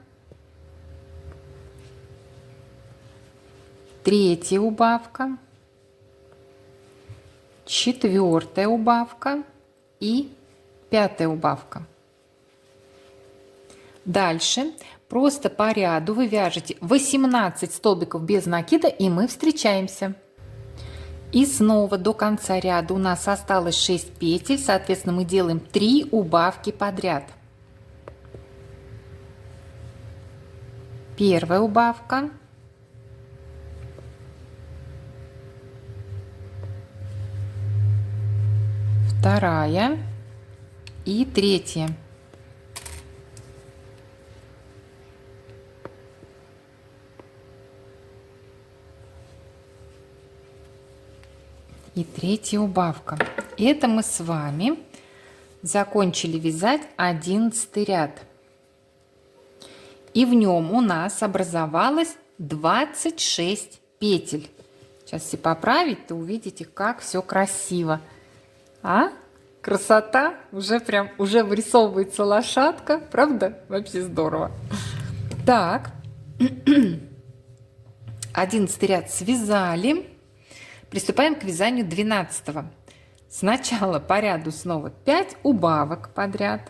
S2: Третья убавка. Четвертая убавка и 5-я убавка. Дальше просто по ряду вы вяжете 18 столбиков без накида, и мы встречаемся. И снова до конца ряда у нас осталось 6 петель, соответственно, мы делаем 3 убавки подряд. Первая убавка. Вторая и 3-я. И 3-я убавка. Это мы с вами закончили вязать 11 ряд. И в нем у нас образовалось 26 петель. Сейчас все поправить, то увидите, как все красиво. А? Красота! Уже вырисовывается лошадка. Правда? Вообще здорово. Так. 11 ряд связали. Приступаем к вязанию 12. Сначала по ряду снова 5 убавок подряд.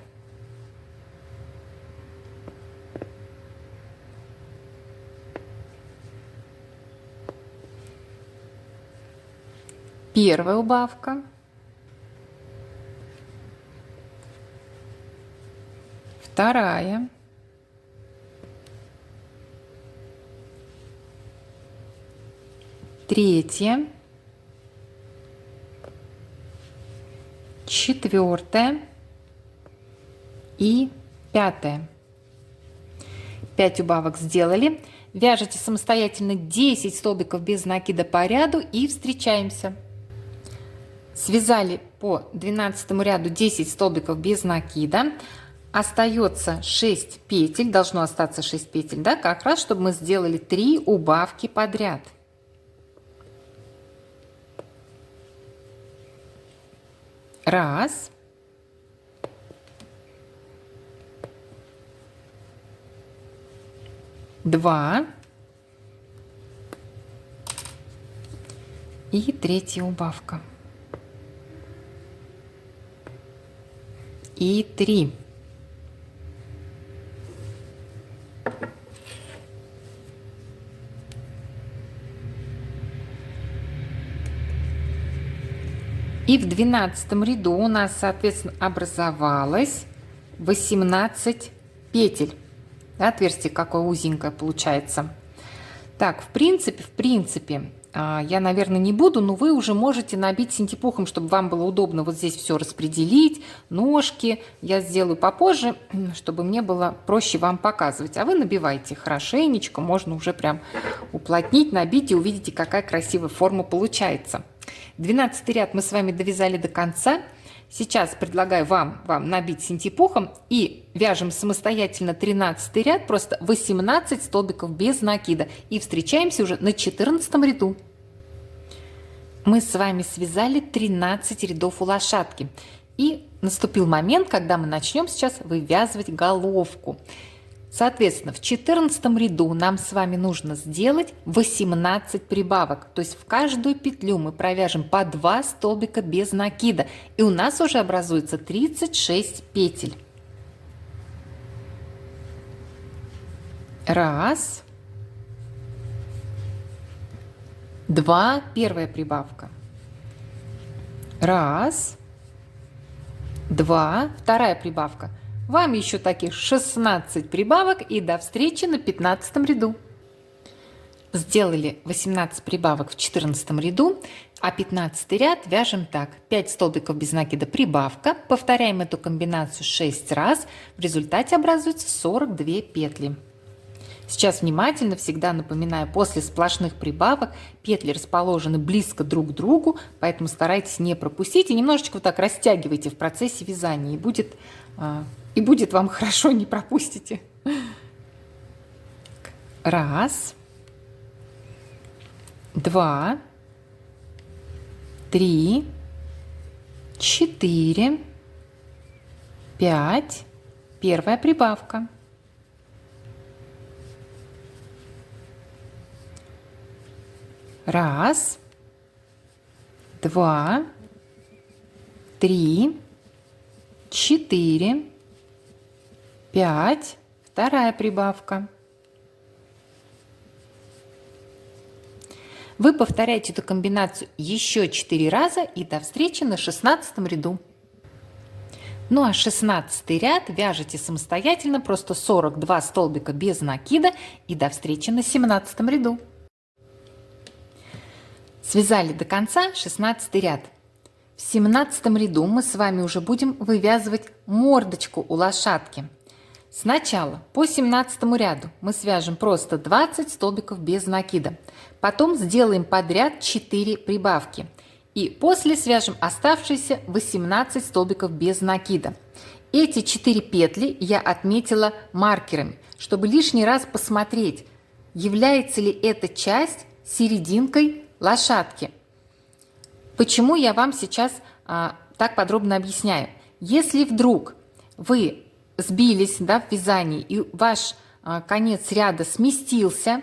S2: Первая убавка. Вторая. Третья. Четвертая. И 5-я. 5 убавок сделали. Вяжете самостоятельно 10 столбиков без накида по ряду и встречаемся. Связали по 12 ряду 10 столбиков без накида. Остается 6 петель, должно остаться 6 петель, да, как раз, чтобы мы сделали 3 убавки подряд. Раз. Два. И 3-я убавка. И 3. И в 12 ряду у нас, соответственно, образовалось 18 петель. Да, отверстие какое узенькое получается. Так, в принципе, я, наверное, не буду, но вы уже можете набить синтепухом, чтобы вам было удобно вот здесь все распределить. Ножки я сделаю попозже, чтобы мне было проще вам показывать. А вы набивайте хорошенечко, можно уже прям уплотнить, набить, и увидите, какая красивая форма получается. 12 ряд мы с вами довязали до конца. Сейчас предлагаю вам набить синтепухом и вяжем самостоятельно 13 ряд, просто 18 столбиков без накида. И встречаемся уже на 14 ряду. Мы с вами связали 13 рядов у лошадки. И наступил момент, когда мы начнем сейчас вывязывать головку. Соответственно, в 14 ряду нам с вами нужно сделать 18 прибавок. То есть в каждую петлю мы провяжем по 2 столбика без накида. И у нас уже образуется 36 петель. Раз. Два. Первая прибавка. Раз. Два. Вторая прибавка. Вам еще таких 16 прибавок и до встречи на 15 ряду. Сделали 18 прибавок в 14 ряду, а 15 ряд вяжем так. 5 столбиков без накида прибавка. Повторяем эту комбинацию 6 раз. В результате образуется 42 петли. Сейчас внимательно, всегда напоминаю, после сплошных прибавок петли расположены близко друг к другу, поэтому старайтесь не пропустить и немножечко вот так растягивайте в процессе вязания, и будет вам хорошо, не пропустите. Раз, два, три, 4, 5, первая прибавка. Раз, два, три, 4, 5, вторая прибавка. Вы повторяете эту комбинацию еще 4 раза и до встречи на 16 ряду. Ну а 16 ряд вяжете самостоятельно, просто 42 столбика без накида и до встречи на 17 ряду. Связали до конца 16 ряд. В 17 ряду мы с вами уже будем вывязывать мордочку у лошадки. Сначала по 17 ряду мы свяжем просто 20 столбиков без накида. Потом сделаем подряд 4 прибавки. И после свяжем оставшиеся 18 столбиков без накида. Эти 4 петли я отметила маркерами, чтобы лишний раз посмотреть, является ли эта часть серединкой лошадки. Почему я вам сейчас так подробно объясняю? Если вдруг вы сбились, в вязании и ваш конец ряда сместился,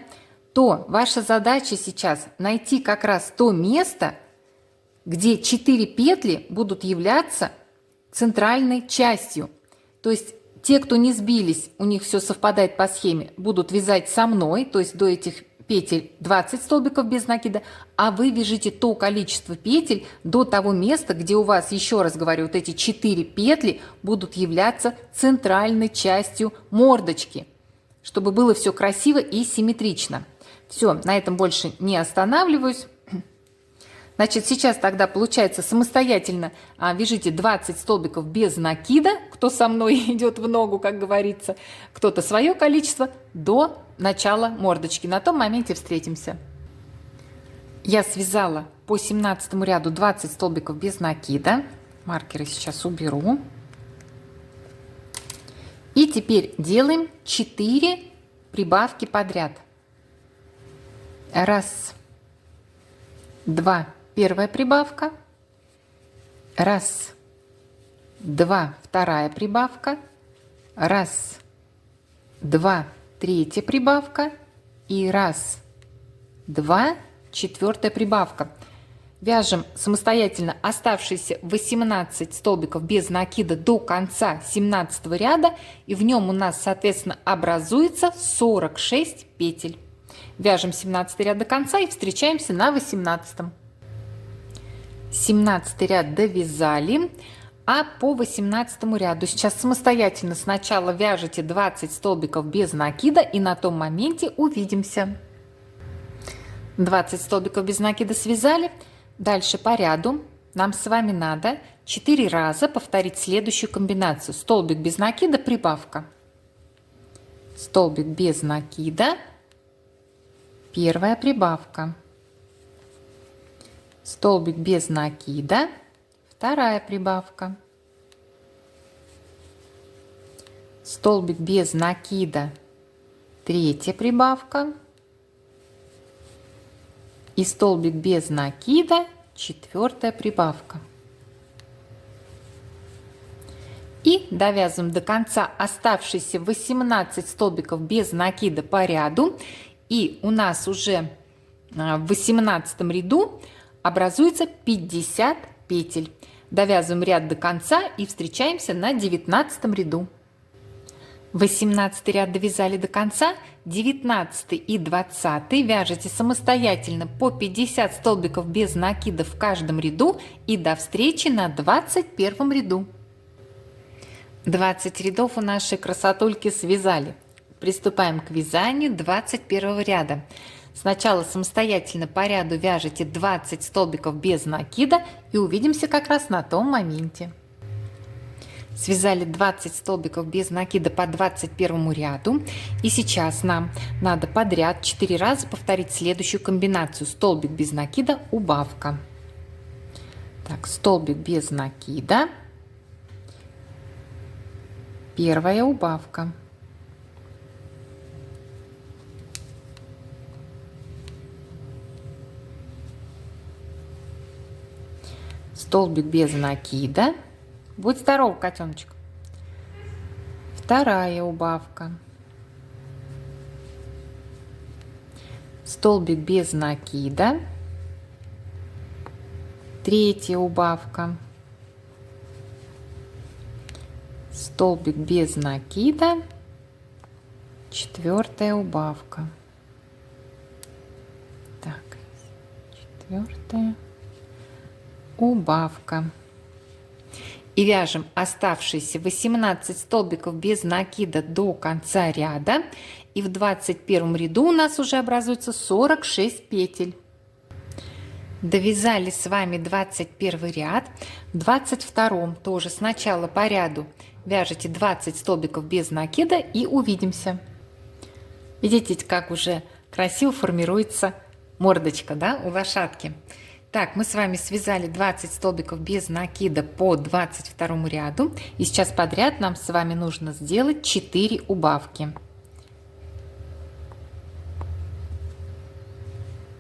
S2: то ваша задача сейчас найти как раз то место, где 4 петли будут являться центральной частью. То есть те, кто не сбились, у них все совпадает по схеме, будут вязать со мной, то есть до этих петель 20 столбиков без накида, а вы вяжите то количество петель до того места, где у вас, еще раз говорю, вот эти 4 петли будут являться центральной частью мордочки, чтобы было все красиво и симметрично. Все, на этом больше не останавливаюсь. Значит, сейчас тогда получается самостоятельно вяжите 20 столбиков без накида, кто со мной идет в ногу, как говорится, кто-то свое количество до начала мордочки. На том моменте встретимся. Я связала по 17 ряду 20 столбиков без накида. Маркеры сейчас уберу. И теперь делаем 4 прибавки подряд. Раз, два, первая прибавка. Раз, два, вторая прибавка. Раз, два, третья прибавка. И раз, два, четвертая прибавка. Вяжем самостоятельно оставшиеся 18 столбиков без накида до конца 17 ряда. И в нем у нас, соответственно, образуется 46 петель. Вяжем 17 ряд до конца и встречаемся на 18. 17 ряд довязали, а по 18 ряду сейчас самостоятельно сначала вяжете 20 столбиков без накида и на том моменте увидимся. 20 столбиков без накида связали. Дальше по ряду нам с вами надо 4 раза повторить следующую комбинацию. Столбик без накида, прибавка. Столбик без накида, первая прибавка. Столбик без накида, вторая прибавка. Столбик без накида, третья прибавка. И столбик без накида, четвертая прибавка. И довязываем до конца оставшиеся 18 столбиков без накида по ряду. И у нас уже в 18 ряду образуется 50 петель. Довязываем ряд до конца и встречаемся на 19 ряду. 18 ряд довязали до конца, 19 и 20 вяжете самостоятельно по 50 столбиков без накида в каждом ряду и до встречи на 21 ряду. 20 рядов у нашей красотульки связали. Приступаем к вязанию 21 ряда. Сначала самостоятельно по ряду вяжете 20 столбиков без накида и увидимся как раз на том моменте. Связали 20 столбиков без накида по 21 ряду. И сейчас нам надо подряд 4 раза повторить следующую комбинацию. Столбик без накида, убавка. Так, столбик без накида. Первая убавка. Столбик без накида. Будь здоров, котеночек. Вторая убавка. Столбик без накида. Третья убавка. Столбик без накида. Четвертая убавка. Так, четвертая убавка. И вяжем оставшиеся 18 столбиков без накида до конца ряда. И в 21 ряду у нас уже образуется 46 петель. Довязали с вами 21 ряд. В 22 тоже сначала по ряду вяжете 20 столбиков без накида и увидимся. Видите, как уже красиво формируется мордочка, да, у лошадки. Так, мы с вами связали 20 столбиков без накида по 22 ряду. И сейчас подряд нам с вами нужно сделать 4 убавки.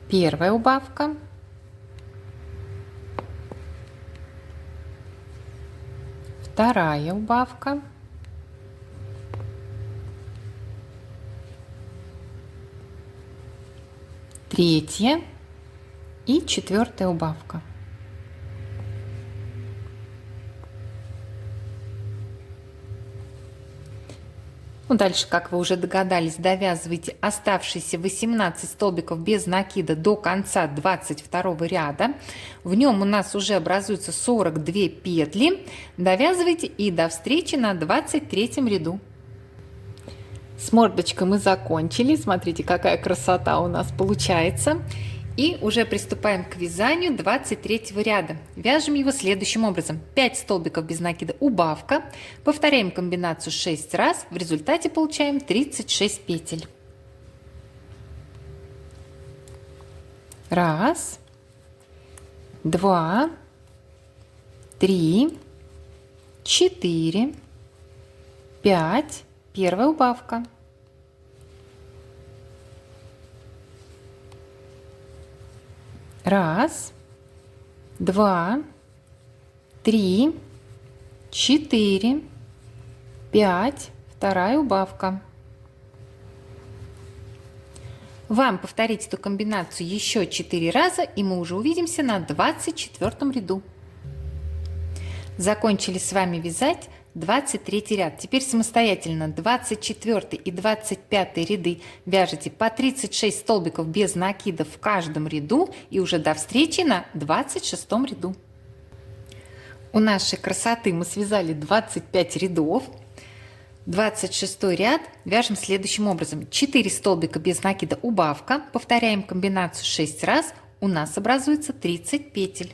S2: Первая убавка. Вторая убавка. Третья. И четвертая убавка. Ну, дальше, как вы уже догадались, довязывайте оставшиеся 18 столбиков без накида до конца 22 ряда. В нем у нас уже образуется 42 петли. Довязывайте и до встречи на 23 ряду. С мордочкой мы закончили. Смотрите, какая красота у нас получается. И уже приступаем к вязанию 23 ряда. Вяжем его следующим образом. 5 столбиков без накида, убавка. Повторяем комбинацию 6 раз. В результате получаем 36 петель. Раз, два, три, 4, 5. Первая убавка. Раз, два, три, 4, 5. Вторая убавка. Вам повторить эту комбинацию еще 4 раза, и мы уже увидимся на 24 ряду. Закончили с вами вязать 23 ряд. Теперь самостоятельно 24 и 25 ряды вяжете по 36 столбиков без накидов в каждом ряду и уже до встречи на 26 ряду. У нашей красоты мы связали 25 рядов. 26 ряд вяжем следующим образом. 4 столбика без накида, убавка. Повторяем комбинацию 6 раз. У нас образуется 30 петель.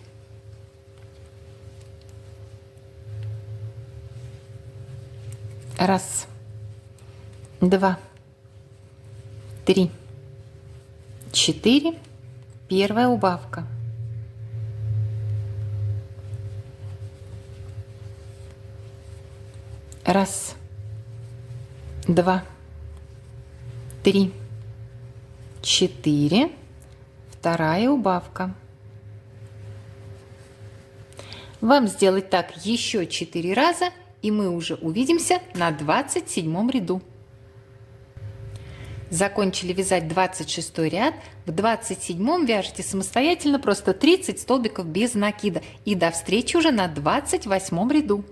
S2: Раз, два, три, 4. Первая убавка. Раз, два, три, четыре. Вторая убавка. Вам сделать так еще 4 раза, и мы уже увидимся на 27 ряду. Закончили вязать 26 ряд. В 27 вяжете самостоятельно просто 30 столбиков без накида. И до встречи уже на 28 ряду.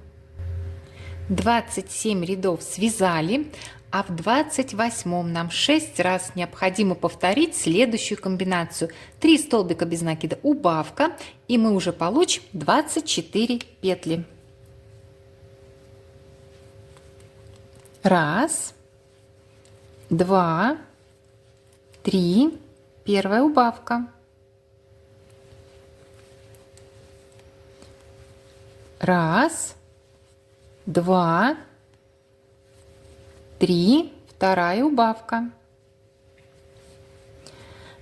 S2: 27 рядов связали, а в 28 нам 6 раз необходимо повторить следующую комбинацию. 3 столбика без накида убавка, и мы уже получим 24 петли. Раз, два, три, первая убавка. Раз, два, три, вторая убавка.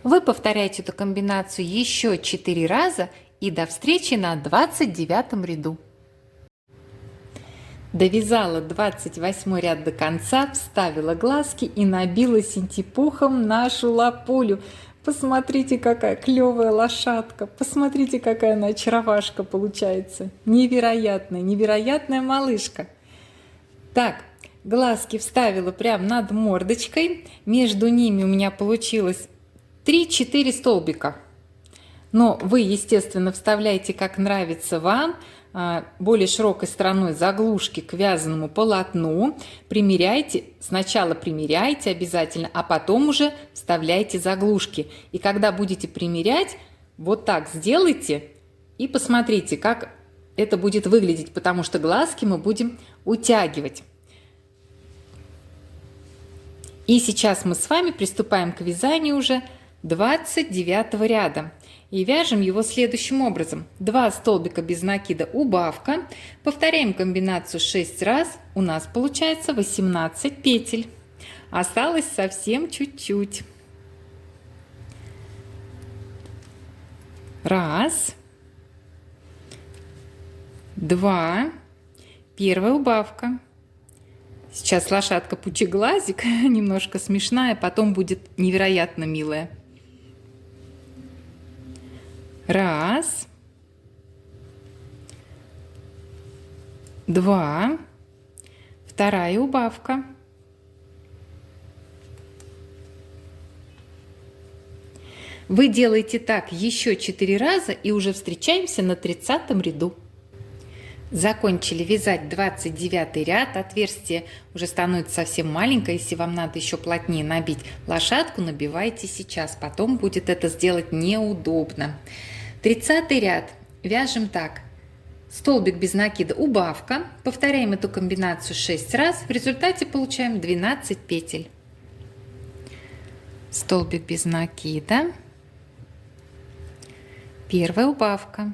S2: Вы повторяете эту комбинацию еще 4 раза и до встречи на 29 ряду. Довязала 28 ряд до конца, вставила глазки и набила синтепухом нашу лапулю. Посмотрите, какая клевая лошадка, посмотрите, какая она очаровашка получается. Невероятная, невероятная малышка. Так, глазки вставила прямо над мордочкой, между ними у меня получилось 3-4 столбика. Но вы, естественно, вставляете, как нравится вам, более широкой стороной заглушки к вязаному полотну. Примеряйте, сначала примеряйте обязательно, а потом уже вставляйте заглушки. И когда будете примерять, вот так сделайте и посмотрите, как это будет выглядеть, потому что глазки мы будем утягивать. И сейчас мы с вами приступаем к вязанию уже 29 ряда. И вяжем его следующим образом. 2 столбика без накида убавка. Повторяем комбинацию 6 раз. У нас получается 18 петель. Осталось совсем чуть-чуть. Раз. Два. Первая убавка. Сейчас лошадка пучеглазик, немножко смешная, потом будет невероятно милая. Раз, два, вторая убавка. Вы делаете так еще 4 раза и уже встречаемся на 30 ряду. Закончили вязать 29 ряд, отверстие уже становится совсем маленькое, если вам надо еще плотнее набить лошадку, набивайте сейчас, потом будет это сделать неудобно. 30 ряд вяжем так, столбик без накида убавка, повторяем эту комбинацию 6 раз, в результате получаем 12 петель. Столбик без накида, первая убавка.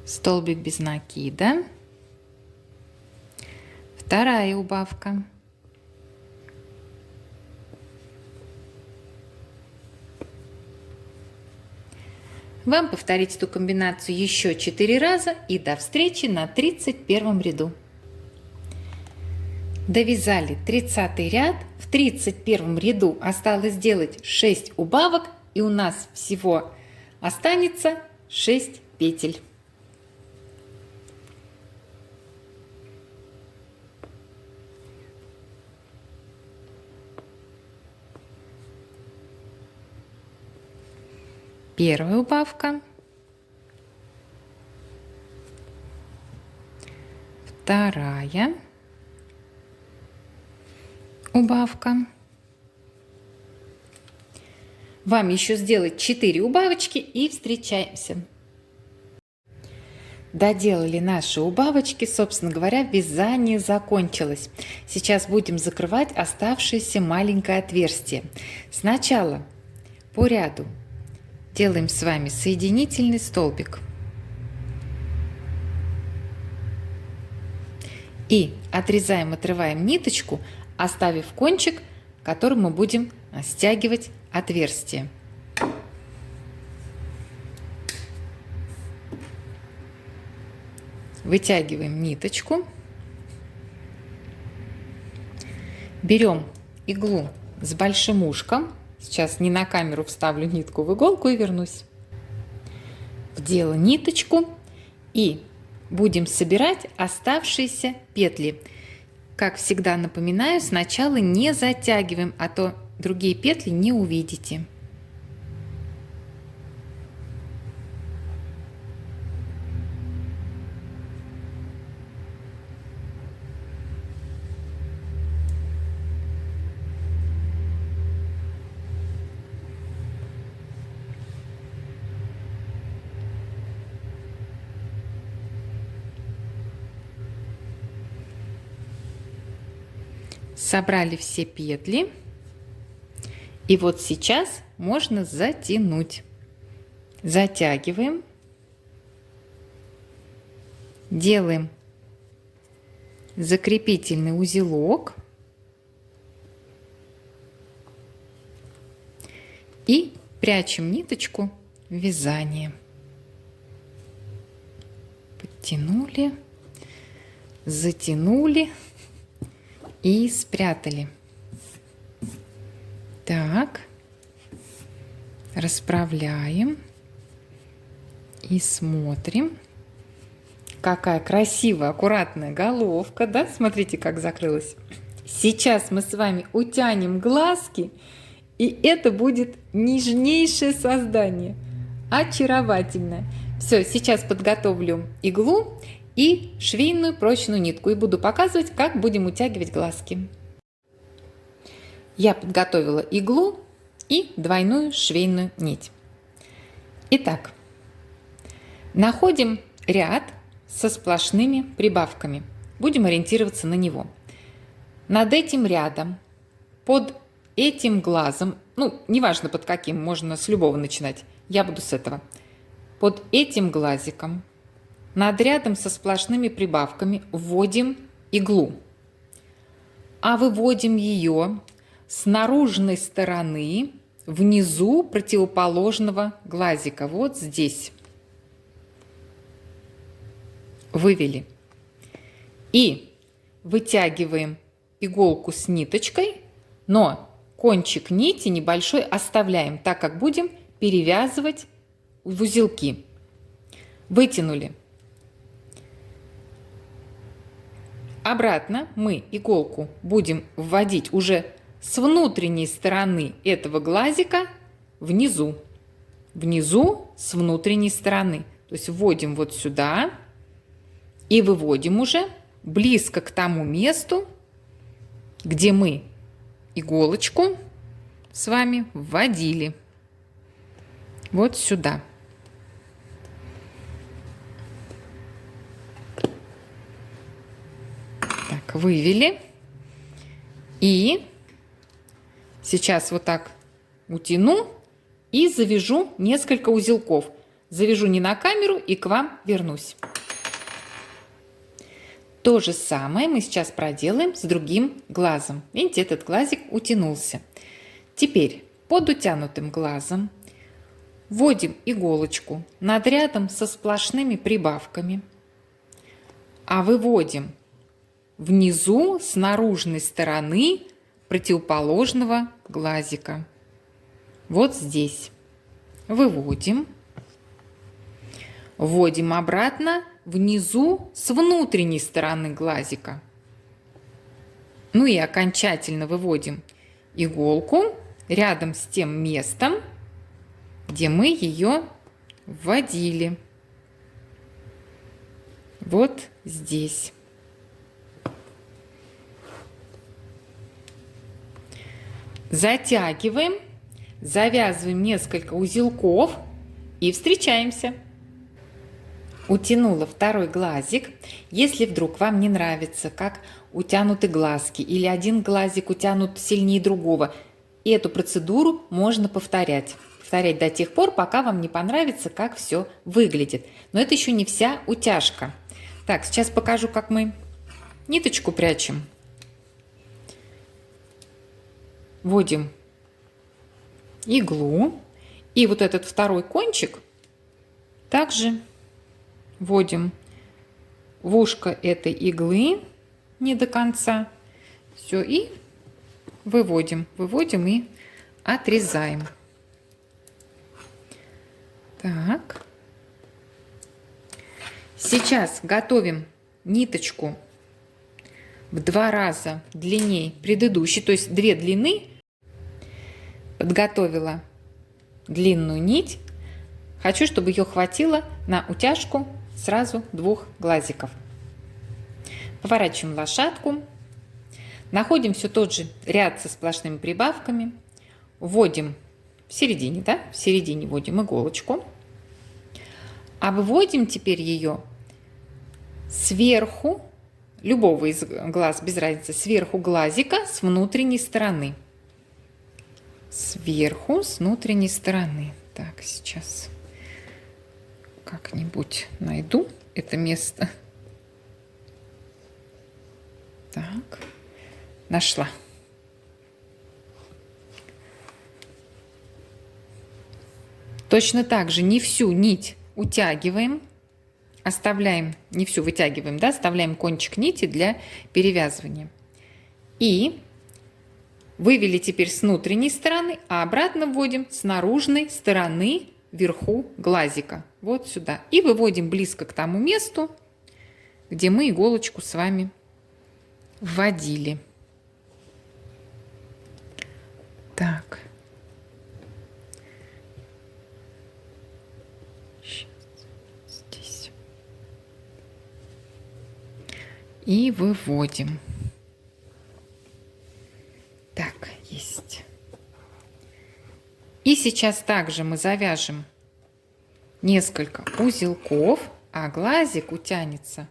S2: Столбик без накида, вторая убавка, вам повторить эту комбинацию еще 4 раза и до встречи на 31 ряду. Довязали 30 ряд, в 31 ряду осталось сделать 6 убавок и у нас всего останется 6 петель. Первая убавка, вторая убавка. Вам еще сделать 4 убавочки и встречаемся. Доделали наши убавочки, собственно говоря, вязание закончилось. Сейчас будем закрывать оставшееся маленькое отверстие. Сначала по ряду делаем с вами соединительный столбик и отрезаем, отрываем ниточку, оставив кончик, которым мы будем стягивать отверстие. Вытягиваем ниточку. Берем иглу с большим ушком. Сейчас не на камеру вставлю нитку в иголку и вернусь. Вдела ниточку и будем собирать оставшиеся петли. Как всегда напоминаю, сначала не затягиваем, а то другие петли не увидите. Собрали все петли. И вот сейчас можно затянуть. Затягиваем. Делаем закрепительный узелок. И прячем ниточку в вязание. Подтянули, затянули и спрятали. Так, расправляем и смотрим. Какая красивая, аккуратная головка, да? Смотрите, как закрылась. Сейчас мы с вами утянем глазки, и это будет нежнейшее создание. Очаровательное. Все, сейчас подготовлю иглу и швейную прочную нитку. И буду показывать, как будем утягивать глазки. Я подготовила иглу и двойную швейную нить. Итак, находим ряд со сплошными прибавками. Будем ориентироваться на него. Над этим рядом, под этим глазом, ну, неважно под каким, можно с любого начинать, я буду с этого. Под этим глазиком, над рядом со сплошными прибавками вводим иглу. А выводим ее с наружной стороны внизу противоположного глазика. Вот здесь. Вывели. И вытягиваем иголку с ниточкой, но кончик нити небольшой оставляем, так как будем перевязывать в узелки. Вытянули. Обратно мы иголку будем вводить уже с внутренней стороны этого глазика внизу. Внизу с внутренней стороны. То есть вводим вот сюда и выводим уже близко к тому месту, где мы иголочку с вами вводили. Вот сюда. Так, вывели. И сейчас вот так утяну и завяжу несколько узелков. Завяжу не на камеру и к вам вернусь. То же самое мы сейчас проделаем с другим глазом. Видите, этот глазик утянулся. Теперь под утянутым глазом вводим иголочку над рядом со сплошными прибавками, а выводим внизу с наружной стороны противоположного глазика. Вот здесь. Выводим. Вводим обратно внизу с внутренней стороны глазика. Ну и окончательно выводим иголку рядом с тем местом, где мы ее вводили. Вот здесь. Затягиваем, завязываем несколько узелков и встречаемся. Утянула второй глазик. Если вдруг вам не нравится, как утянуты глазки, или один глазик утянут сильнее другого, эту процедуру можно повторять. Повторять до тех пор, пока вам не понравится, как все выглядит. Но это еще не вся утяжка. Так, сейчас покажу, как мы ниточку прячем. Вводим иглу. И вот этот второй кончик также вводим в ушко этой иглы не до конца. Все, и выводим и отрезаем. Так. Сейчас готовим ниточку в 2 раза длиннее предыдущей, то есть 2 длины. Подготовила длинную нить. Хочу, чтобы ее хватило на утяжку сразу 2 глазиков. Поворачиваем лошадку. Находим все тот же ряд со сплошными прибавками. Вводим в середине, да? В середине вводим иголочку. А выводим теперь ее сверху, любого из глаз, без разницы, сверху глазика с внутренней стороны. Сверху, с внутренней стороны. Так, сейчас как-нибудь найду это место. Так, нашла. Точно так же не всю нить утягиваем, оставляем, не всю вытягиваем, да, оставляем кончик нити для перевязывания. И вывели теперь с внутренней стороны, а обратно вводим с наружной стороны вверху глазика. Вот сюда. И выводим близко к тому месту, где мы иголочку с вами вводили. Так. Здесь. И выводим. Так, есть. И сейчас также мы завяжем несколько узелков, а глазик утянется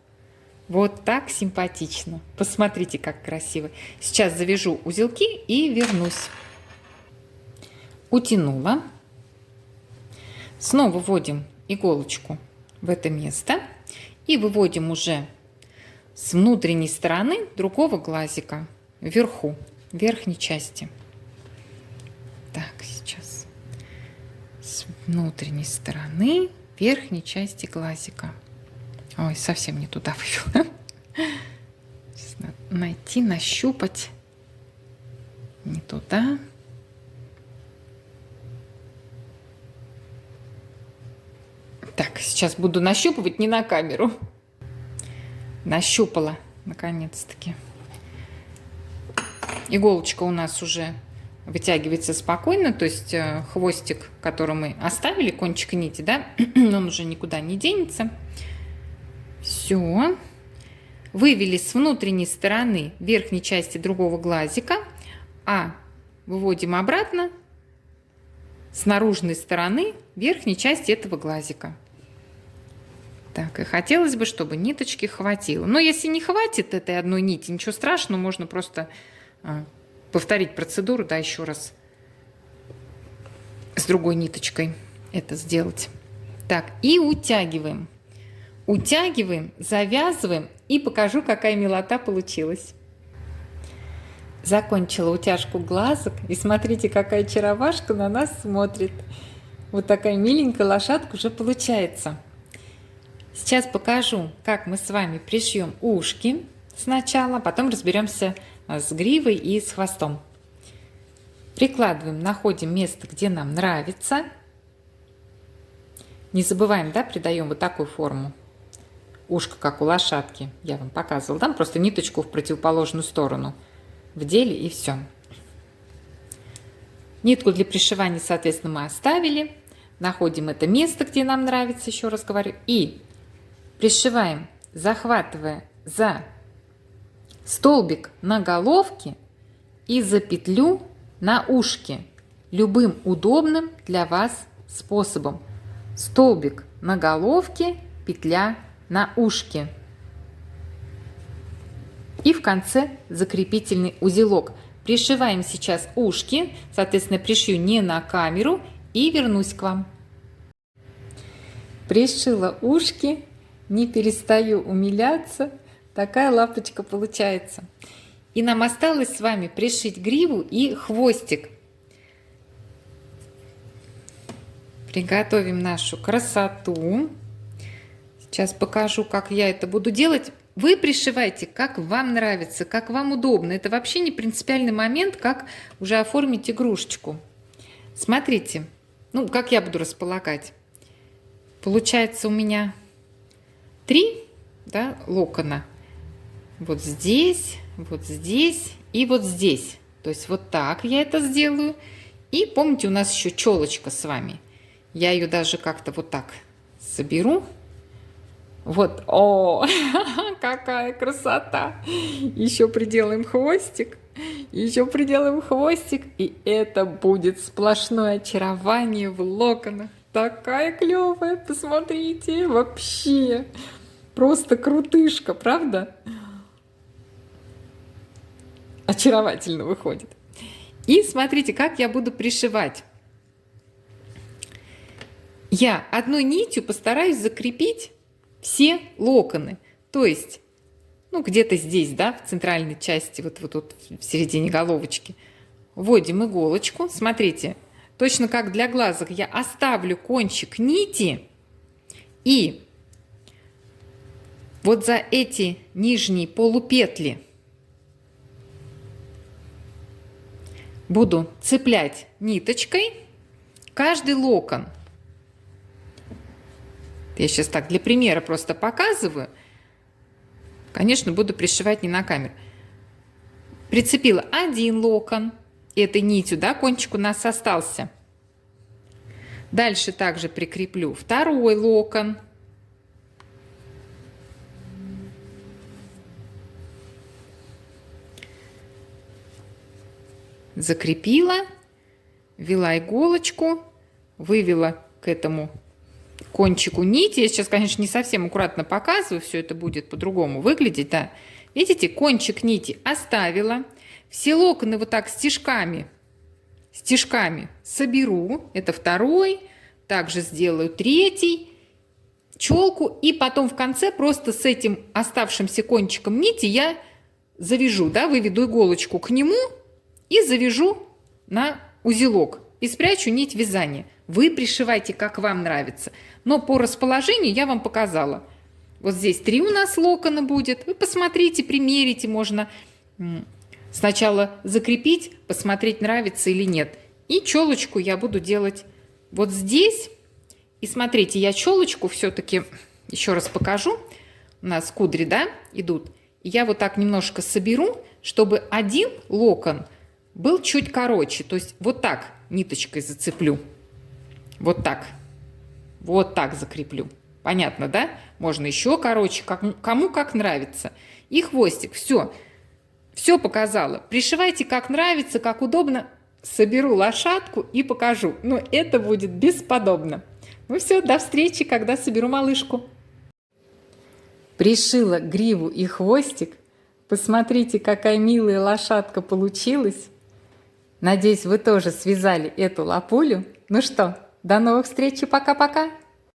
S2: вот так симпатично. Посмотрите, как красиво. Сейчас завяжу узелки и вернусь. Утянула. Снова вводим иголочку в это место и выводим уже с внутренней стороны другого глазика вверху, верхней части. Так, сейчас с внутренней стороны верхней части глазика. Ой, совсем не туда вывела. Сейчас надо найти, нащупать. Не туда. Так, сейчас буду нащупывать не на камеру. Нащупала, наконец-таки. Иголочка у нас уже вытягивается спокойно, то есть хвостик, который мы оставили, кончик нити, да, он уже никуда не денется. Все. Вывели с внутренней стороны верхней части другого глазика, а выводим обратно с наружной стороны верхней части этого глазика. Так, и хотелось бы, чтобы ниточки хватило. Но если не хватит этой одной нити, ничего страшного, можно просто повторить процедуру, да, еще раз с другой ниточкой это сделать. Так, и утягиваем. Утягиваем, завязываем, и покажу, какая милота получилась. Закончила утяжку глазок, и смотрите, какая очаровашка на нас смотрит. Вот такая миленькая лошадка уже получается. Сейчас покажу, как мы с вами пришьем ушки сначала, потом разберемся с гривой и с хвостом. Прикладываем, находим место, где нам нравится. Не забываем, да, придаем вот такую форму. Ушко, как у лошадки, я вам показывала. Там просто ниточку в противоположную сторону вдели, и все. Нитку для пришивания, соответственно, мы оставили. Находим это место, где нам нравится, еще раз говорю. И пришиваем, захватывая за столбик на головке и за петлю на ушке. Любым удобным для вас способом. Столбик на головке, петля на ушке. И в конце закрепительный узелок. Пришиваем сейчас ушки, соответственно, пришью не на камеру и вернусь к вам. Пришила ушки, не перестаю умиляться. Такая лапочка получается. И нам осталось с вами пришить гриву и хвостик. Приготовим нашу красоту. Сейчас покажу, как я это буду делать. Вы пришивайте, как вам нравится, как вам удобно. Это вообще не принципиальный момент, как уже оформить игрушечку. Смотрите, ну, как я буду располагать. Получается у меня 3, да, локона. Вот здесь и вот здесь. То есть вот так я это сделаю. И помните, у нас еще челочка с вами. Я ее даже как-то вот так соберу. Вот, о, какая красота! Еще приделаем хвостик, и это будет сплошное очарование в локонах. Такая клевая, посмотрите, вообще, просто крутышка, правда? Очаровательно выходит. И смотрите, как я буду пришивать. Я одной нитью постараюсь закрепить все локоны. То есть, ну, где-то здесь, да, в центральной части, вот тут в середине головочки, вводим иголочку. Смотрите, точно как для глазок я оставлю кончик нити и вот за эти нижние полупетли буду цеплять ниточкой каждый локон. Я сейчас так для примера просто показываю. Конечно, буду пришивать не на камеру. Прицепила один локон этой нитью, да, кончик у нас остался. Дальше также прикреплю второй локон. Закрепила, ввела иголочку, вывела к этому кончику нити. Я сейчас, конечно, не совсем аккуратно показываю, все это будет по-другому выглядеть, да. Видите, кончик нити оставила, все локоны вот так стежками соберу, это второй, также сделаю третий, челку, и потом в конце просто с этим оставшимся кончиком нити я завяжу, да, выведу иголочку к нему и завяжу на узелок и спрячу нить вязания. Вы пришивайте, как вам нравится. Но по расположению я вам показала. Вот здесь 3 у нас локона будет. Вы посмотрите, примерите. Можно сначала закрепить, посмотреть, нравится или нет. И челочку я буду делать вот здесь. И смотрите, я челочку все-таки еще раз покажу. У нас кудри, да, идут. И я вот так немножко соберу, чтобы один локон был чуть короче. То есть вот так ниточкой зацеплю. Вот так закреплю. Понятно, да? Можно еще короче, кому как нравится. И хвостик. Все показала. Пришивайте как нравится, как удобно. Соберу лошадку и покажу. Но это будет бесподобно. Ну все, до встречи, когда соберу малышку. Пришила гриву и хвостик. Посмотрите, какая милая лошадка получилась. Надеюсь, вы тоже связали эту лапулю. Ну что, до новых встреч и пока-пока!